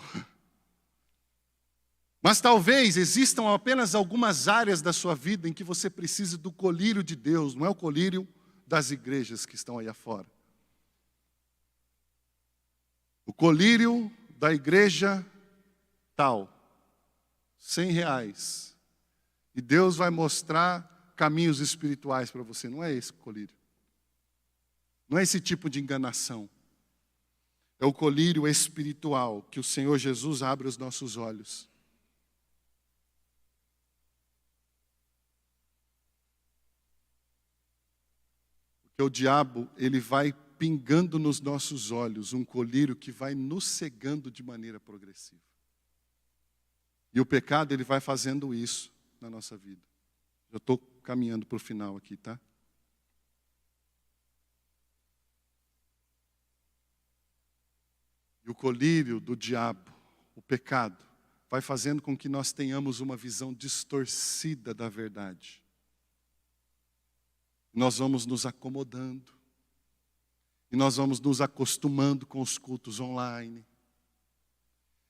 Mas talvez existam apenas algumas áreas da sua vida em que você precise do colírio de Deus, não é o colírio das igrejas que estão aí afora. O colírio da igreja tal, R$100. E Deus vai mostrar caminhos espirituais para você. Não é esse colírio. Não é esse tipo de enganação. É o colírio espiritual que o Senhor Jesus abre os nossos olhos. Porque o diabo, ele vai pingando nos nossos olhos um colírio que vai nos cegando de maneira progressiva. E o pecado, ele vai fazendo isso na nossa vida. Eu estou caminhando para o final aqui, tá? E o colírio do diabo, o pecado, vai fazendo com que nós tenhamos uma visão distorcida da verdade. Nós vamos nos acomodando. E nós vamos nos acostumando com os cultos online.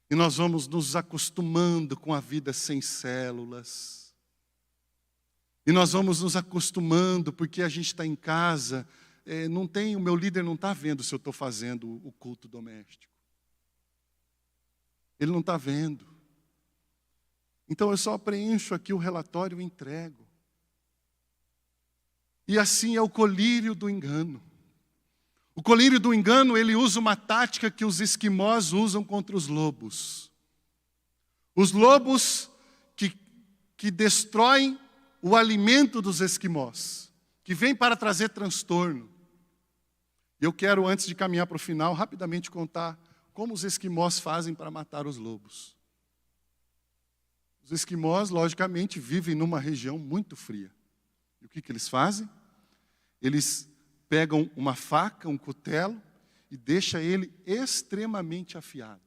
E nós vamos nos acostumando com a vida sem células. E nós vamos nos acostumando porque a gente está em casa. O meu líder não está vendo se eu estou fazendo o culto doméstico. Ele não está vendo. Então eu só preencho aqui o relatório e entrego. E assim é o colírio do engano. O colírio do engano, ele usa uma tática que os esquimós usam contra os lobos. Os lobos que destroem o alimento dos esquimós, que vêm para trazer transtorno. Eu quero, antes de caminhar para o final, rapidamente contar como os esquimós fazem para matar os lobos. Os esquimós, logicamente, vivem numa região muito fria. E o que eles fazem? Eles pegam uma faca, um cutelo, e deixam ele extremamente afiado.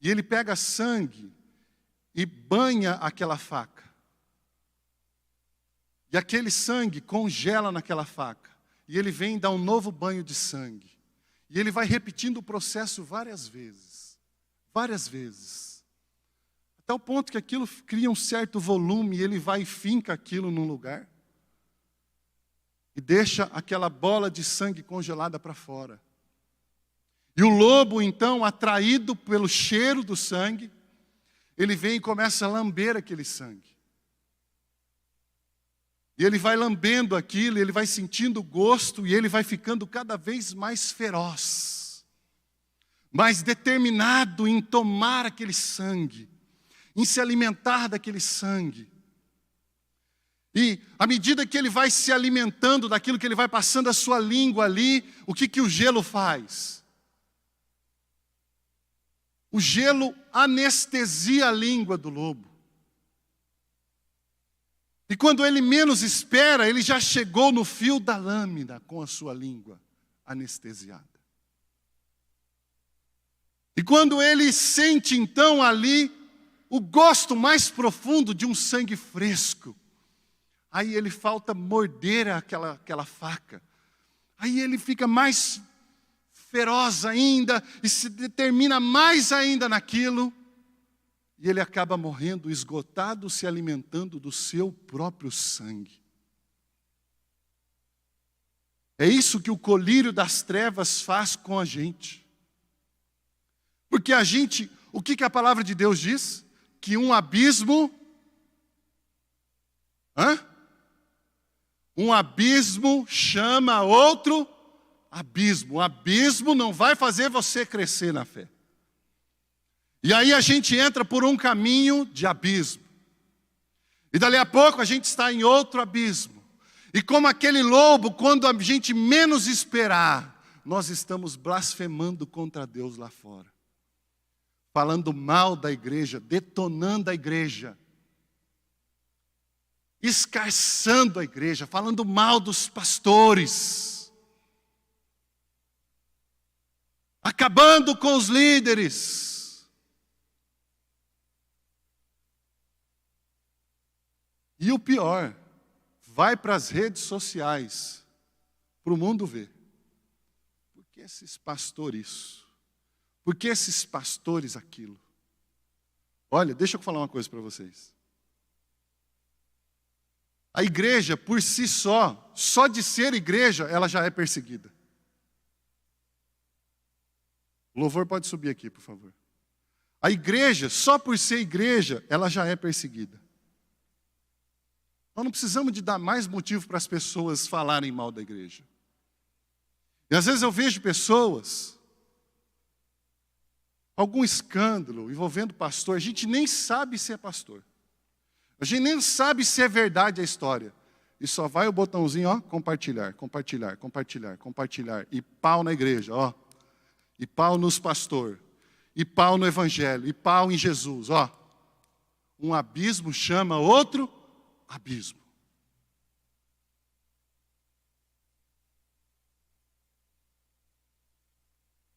E ele pega sangue e banha aquela faca. E aquele sangue congela naquela faca. E ele vem dar um novo banho de sangue. E ele vai repetindo o processo várias vezes. Várias vezes. Até o ponto que aquilo cria um certo volume e ele vai e finca aquilo num lugar. E deixa aquela bola de sangue congelada para fora. E o lobo, então, atraído pelo cheiro do sangue, ele vem e começa a lamber aquele sangue. E ele vai lambendo aquilo, ele vai sentindo o gosto, e ele vai ficando cada vez mais feroz. Mais determinado em tomar aquele sangue, em se alimentar daquele sangue. E à medida que ele vai se alimentando daquilo que ele vai passando a sua língua ali, o que o gelo faz? O gelo anestesia a língua do lobo. E quando ele menos espera, ele já chegou no fio da lâmina com a sua língua anestesiada. E quando ele sente então ali o gosto mais profundo de um sangue fresco, aí ele falta morder aquela faca. Aí ele fica mais feroz ainda e se determina mais ainda naquilo. E ele acaba morrendo, esgotado, se alimentando do seu próprio sangue. É isso que o colírio das trevas faz com a gente. Porque a gente, o que a palavra de Deus diz? Que um abismo... Um abismo chama outro abismo. O abismo não vai fazer você crescer na fé. E aí a gente entra por um caminho de abismo. E dali a pouco a gente está em outro abismo. E como aquele lobo, quando a gente menos esperar, nós estamos blasfemando contra Deus lá fora. Falando mal da igreja, detonando a igreja. Escarçando a igreja, falando mal dos pastores. Acabando com os líderes. E o pior, vai para as redes sociais, para o mundo ver. Por que esses pastores isso? Por que esses pastores aquilo? Olha, deixa eu falar uma coisa para vocês. A igreja, por si só de ser igreja, ela já é perseguida. O louvor pode subir aqui, por favor. A igreja, só por ser igreja, ela já é perseguida. Nós não precisamos de dar mais motivo para as pessoas falarem mal da igreja. E às vezes eu vejo pessoas, algum escândalo envolvendo pastor, a gente nem sabe se é pastor. A gente nem sabe se é verdade a história. E só vai o botãozinho, ó, compartilhar, compartilhar, compartilhar, compartilhar. E pau na igreja, ó. E pau nos pastores. E pau no evangelho. E pau em Jesus, ó. Um abismo chama outro abismo.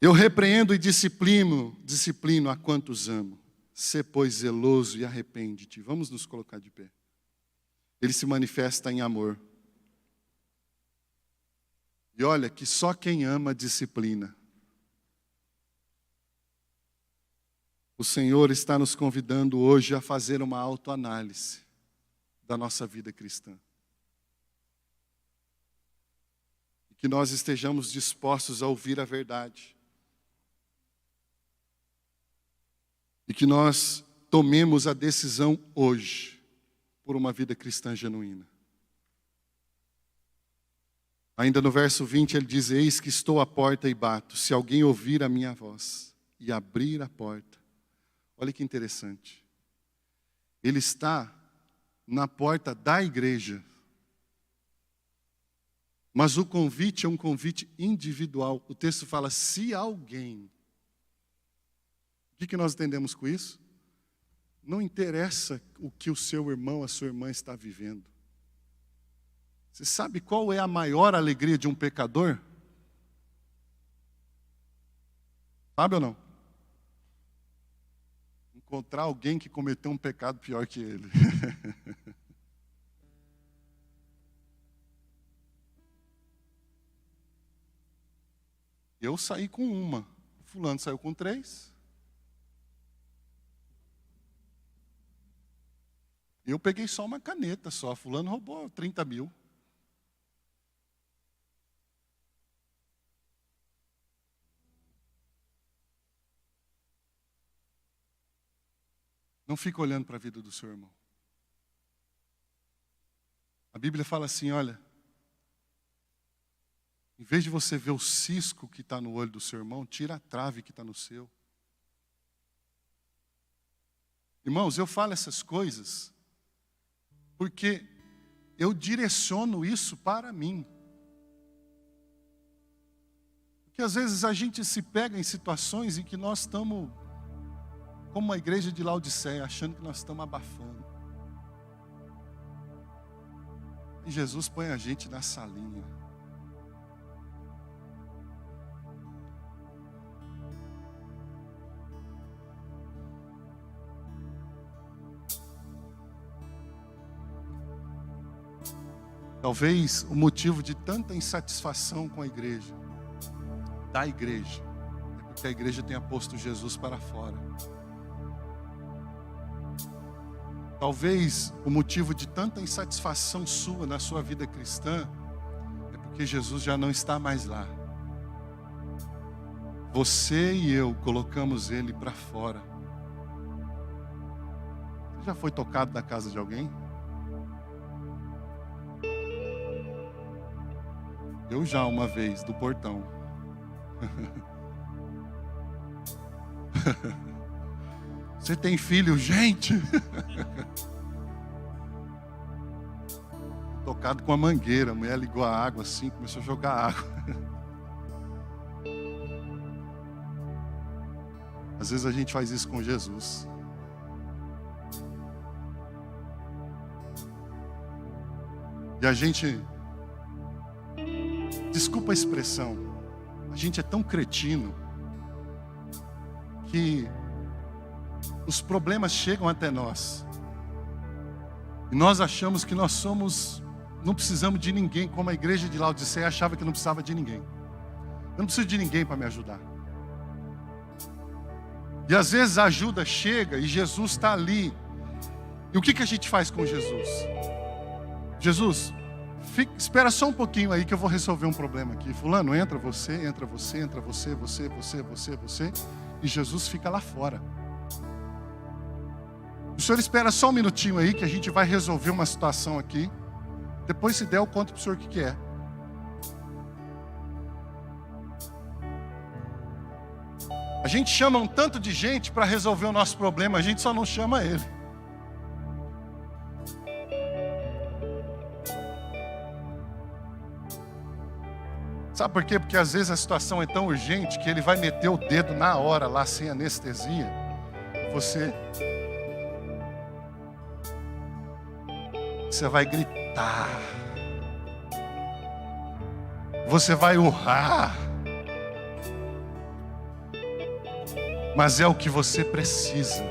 Eu repreendo e disciplino a quantos amo. Sê, pois, zeloso e arrepende-te. Vamos nos colocar de pé. Ele se manifesta em amor. E olha que só quem ama disciplina. O Senhor está nos convidando hoje a fazer uma autoanálise da nossa vida cristã. E que nós estejamos dispostos a ouvir a verdade. E que nós tomemos a decisão hoje por uma vida cristã genuína. Ainda no verso 20 ele diz: eis que estou à porta e bato, se alguém ouvir a minha voz e abrir a porta. Olha que interessante. Ele está na porta da igreja. Mas o convite é um convite individual. O texto fala, se alguém. O que nós entendemos com isso? Não interessa o que o seu irmão, a sua irmã está vivendo. Você sabe qual é a maior alegria de um pecador? Sabe ou não? Encontrar alguém que cometeu um pecado pior que ele. Eu saí com uma, o fulano saiu com 3. Eu peguei só uma caneta só, fulano roubou 30 mil. Não fica olhando para a vida do seu irmão. A Bíblia fala assim, olha, em vez de você ver o cisco que está no olho do seu irmão, tira a trave que está no seu. Irmãos, eu falo essas coisas porque eu direciono isso para mim. Porque às vezes a gente se pega em situações em que nós estamos, como a igreja de Laodiceia, achando que nós estamos abafando. E Jesus põe a gente na salinha. Talvez o motivo de tanta insatisfação com a igreja, da igreja, é porque a igreja tenha posto Jesus para fora. Talvez o motivo de tanta insatisfação sua na sua vida cristã é porque Jesus já não está mais lá. Você e eu colocamos Ele para fora. Você já foi tocado da casa de alguém? Eu já uma vez, do portão. Você tem filho? Gente! Tocado com a mangueira, a mulher ligou a água assim, começou a jogar água. Às vezes a gente faz isso com Jesus. E a gente, desculpa a expressão, a gente é tão cretino que os problemas chegam até nós. E nós achamos que nós não precisamos de ninguém, como a igreja de Laodiceia achava que não precisava de ninguém. Eu não preciso de ninguém para me ajudar. E às vezes a ajuda chega e Jesus está ali. E o que a gente faz com Jesus? Jesus, espera só um pouquinho aí que eu vou resolver um problema aqui. Fulano, entra você. E Jesus fica lá fora. O senhor espera só um minutinho aí que a gente vai resolver uma situação aqui. Depois, se der, eu conto para o senhor o que é. A gente chama um tanto de gente para resolver o nosso problema, a gente só não chama ele. Sabe por quê? Porque às vezes a situação é tão urgente que ele vai meter o dedo na hora lá sem anestesia. Você vai gritar. Você vai urrar. Mas é o que você precisa.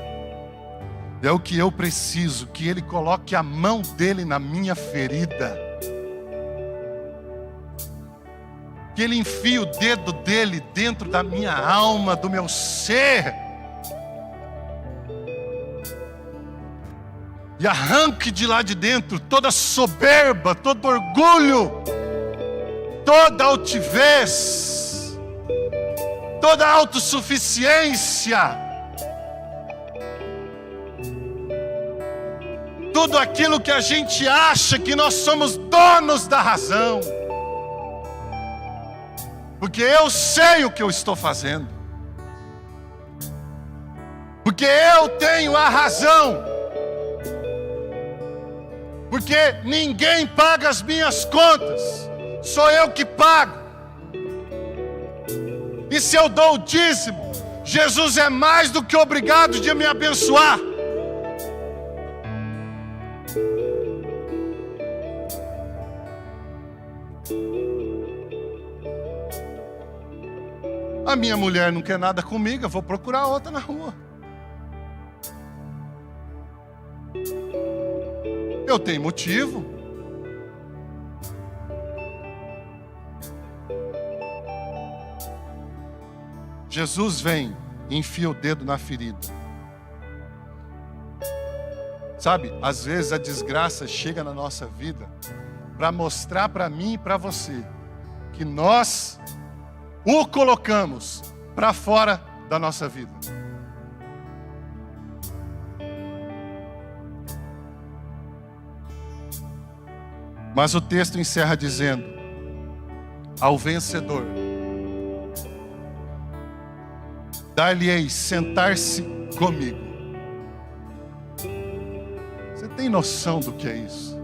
É o que eu preciso, que Ele coloque a mão dEle na minha ferida. Que Ele enfie o dedo dEle dentro da minha alma, do meu ser. E arranque de lá de dentro toda soberba, todo orgulho, toda altivez, toda autossuficiência, tudo aquilo que a gente acha que nós somos donos da razão. Porque eu sei o que eu estou fazendo. Porque eu tenho a razão. Porque ninguém paga as minhas contas. Sou eu que pago. E se eu dou o dízimo, Jesus é mais do que obrigado de me abençoar. A minha mulher não quer nada comigo, eu vou procurar outra na rua. Eu tenho motivo. Jesus vem e enfia o dedo na ferida. Sabe, às vezes a desgraça chega na nossa vida para mostrar para mim e para você que nós o colocamos para fora da nossa vida. Mas o texto encerra dizendo: ao vencedor dar-lhe-ei sentar-se comigo. Você tem noção do que é isso?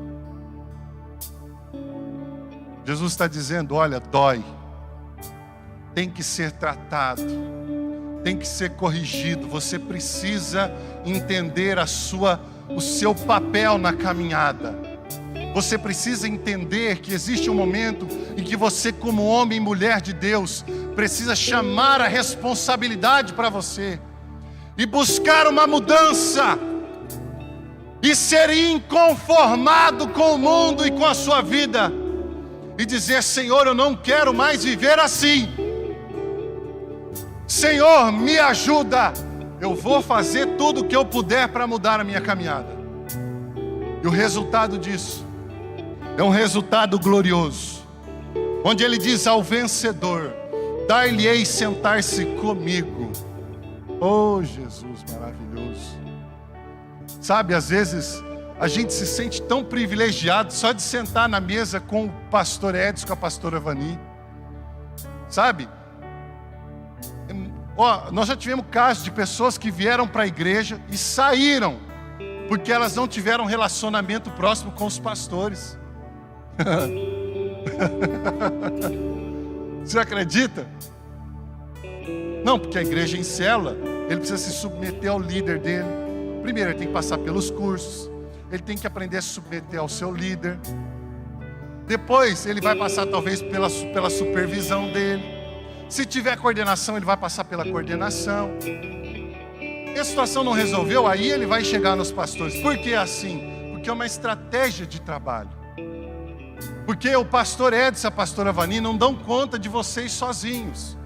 Jesus está dizendo: olha, dói, tem que ser tratado, tem que ser corrigido. Você precisa entender o seu papel na caminhada. Você precisa entender que existe um momento em que você, como homem e mulher de Deus, precisa chamar a responsabilidade para você e buscar uma mudança e ser inconformado com o mundo e com a sua vida e dizer: Senhor, eu não quero mais viver assim. Senhor, me ajuda. Eu vou fazer tudo o que eu puder para mudar a minha caminhada. E o resultado disso é um resultado glorioso, onde ele diz ao vencedor: dar-lhe-ei sentar-se comigo. Oh, Jesus maravilhoso. Sabe, às vezes a gente se sente tão privilegiado só de sentar na mesa com o pastor Edson, com a pastora Vani. Sabe? Nós já tivemos casos de pessoas que vieram para a igreja e saíram, porque elas não tiveram relacionamento próximo com os pastores. Você acredita? Não, porque a igreja em célula, ele precisa se submeter ao líder dele. Primeiro, ele tem que passar pelos cursos. Ele tem que aprender a se submeter ao seu líder. Depois, ele vai passar talvez pela supervisão dele. Se tiver coordenação, ele vai passar pela coordenação. E a situação não resolveu, aí ele vai chegar nos pastores. Por que assim? Porque é uma estratégia de trabalho. Porque o pastor Edson e a pastora Vani não dão conta de vocês sozinhos.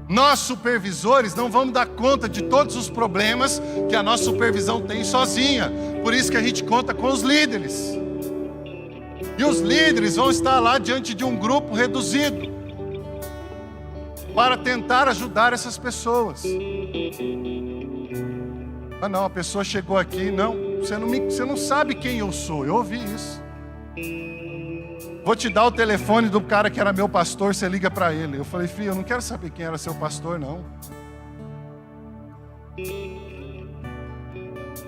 Nós, supervisores, não vamos dar conta de todos os problemas que a nossa supervisão tem sozinha. Por isso que a gente conta com os líderes. E os líderes vão estar lá diante de um grupo reduzido para tentar ajudar essas pessoas. Ah não, a pessoa chegou aqui, não, você não sabe quem eu sou. Eu ouvi isso. Vou te dar o telefone do cara que era meu pastor, você liga para ele. Eu falei, filho, eu não quero saber quem era seu pastor, não.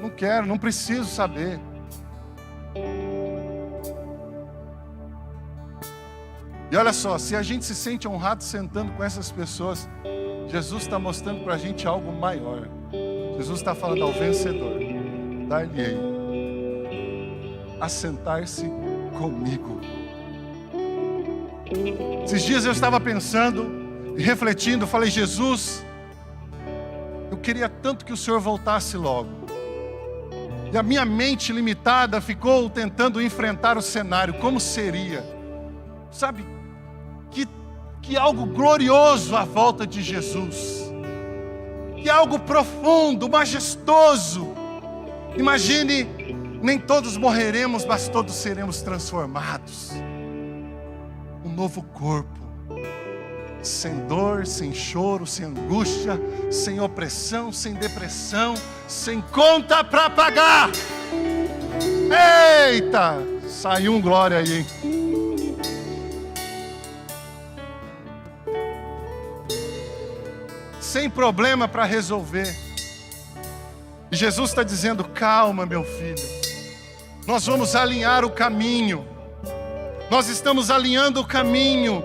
Não quero, não preciso saber. E olha só, se a gente se sente honrado sentando com essas pessoas, Jesus está mostrando para a gente algo maior. Jesus está falando ao vencedor, dar-lhe-ei a sentar-se comigo. Esses dias eu estava pensando e refletindo, falei, Jesus, eu queria tanto que o Senhor voltasse logo. E a minha mente limitada ficou tentando enfrentar o cenário, como seria? Sabe, que algo glorioso à volta de Jesus. Que algo profundo, majestoso. Imagine, nem todos morreremos, mas todos seremos transformados. Um novo corpo, sem dor, sem choro, sem angústia, sem opressão, sem depressão, sem conta para pagar. Eita, saiu um glória aí, hein? Sem problema para resolver. E Jesus está dizendo, calma meu filho, nós vamos alinhar o caminho. Nós estamos alinhando o caminho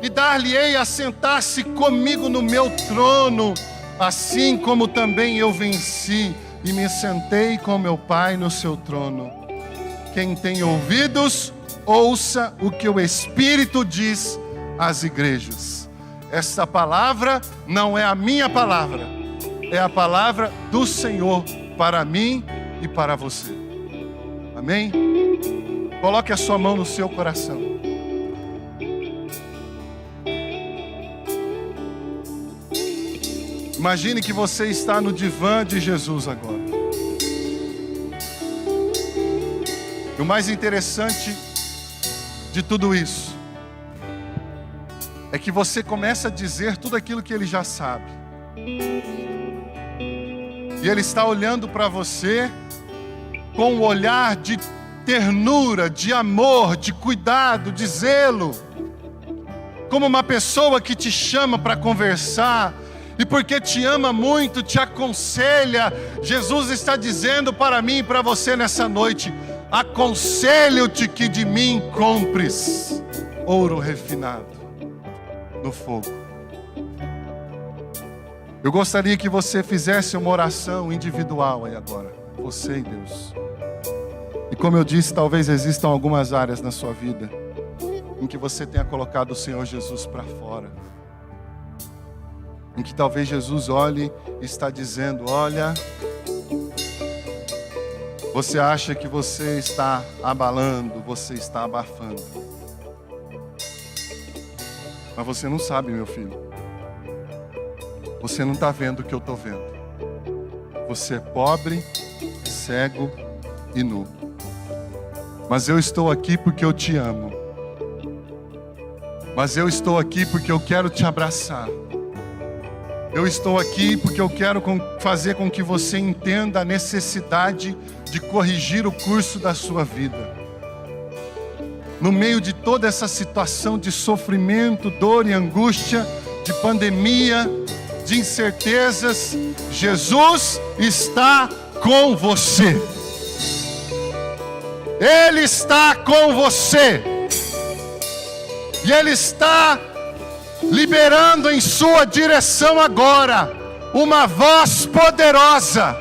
e dar-lhe-ei a sentar-se comigo no meu trono, assim como também eu venci e me sentei com meu Pai no seu trono. Quem tem ouvidos, ouça o que o Espírito diz às igrejas. Esta palavra não é a minha palavra, é a palavra do Senhor para mim e para você. Amém? Coloque a sua mão no seu coração. Imagine que você está no divã de Jesus agora. E o mais interessante de tudo isso é que você começa a dizer tudo aquilo que ele já sabe. E ele está olhando para você com um olhar de ternura, de amor, de cuidado, de zelo. Como uma pessoa que te chama para conversar e porque te ama muito, te aconselha. Jesus está dizendo para mim e para você nessa noite: aconselho-te que de mim compres ouro refinado no fogo. Eu gostaria que você fizesse uma oração individual aí agora, você e Deus. E como eu disse, talvez existam algumas áreas na sua vida em que você tenha colocado o Senhor Jesus para fora, em que talvez Jesus olhe e está dizendo: olha, você acha que você está abalando, você está abafando, mas você não sabe, meu filho. Você não está vendo o que eu estou vendo. Você é pobre, cego e nu. Mas eu estou aqui porque eu te amo. Mas eu estou aqui porque eu quero te abraçar. Eu estou aqui porque eu quero fazer com que você entenda a necessidade de corrigir o curso da sua vida. No meio de toda essa situação de sofrimento, dor e angústia, de pandemia, de incertezas, Jesus está com você. Ele está com você. E Ele está liberando em sua direção agora uma voz poderosa.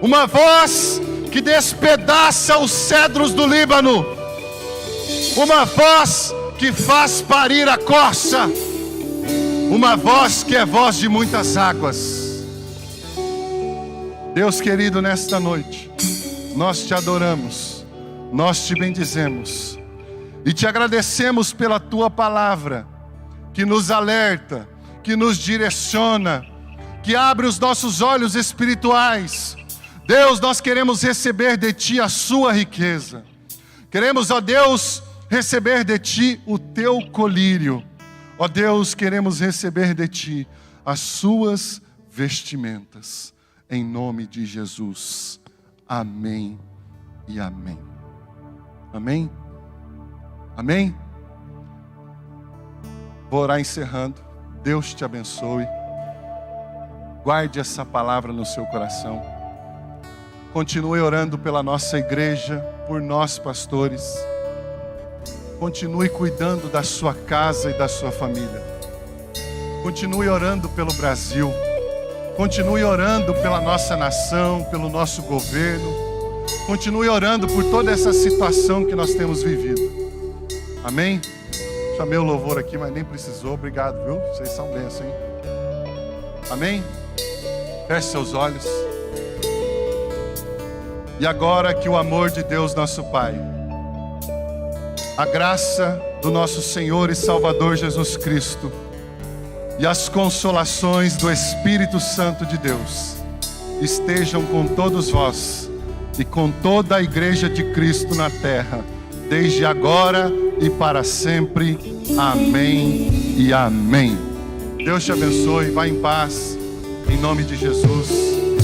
Uma voz que despedaça os cedros do Líbano. Uma voz que faz parir a corça. Uma voz que é voz de muitas águas. Deus querido, nesta noite, nós te adoramos, nós te bendizemos e te agradecemos pela tua palavra, que nos alerta, que nos direciona, que abre os nossos olhos espirituais. Deus, nós queremos receber de ti a sua riqueza. Queremos, ó Deus, receber de ti o teu colírio. Ó Deus, queremos receber de ti as suas vestimentas. Em nome de Jesus. Amém e amém. Amém? Amém? Vou orar encerrando. Deus te abençoe. Guarde essa palavra no seu coração. Continue orando pela nossa igreja, por nós pastores. Continue cuidando da sua casa e da sua família. Continue orando pelo Brasil. Continue orando pela nossa nação, pelo nosso governo. Continue orando por toda essa situação que nós temos vivido. Amém? Chamei o louvor aqui, mas nem precisou. Obrigado, viu? Vocês são bênçãos, hein? Amém? Feche seus olhos. E agora que o amor de Deus, nosso Pai, a graça do nosso Senhor e Salvador Jesus Cristo e as consolações do Espírito Santo de Deus estejam com todos vós e com toda a igreja de Cristo na terra, desde agora e para sempre. Amém e amém. Deus te abençoe, vá em paz, em nome de Jesus.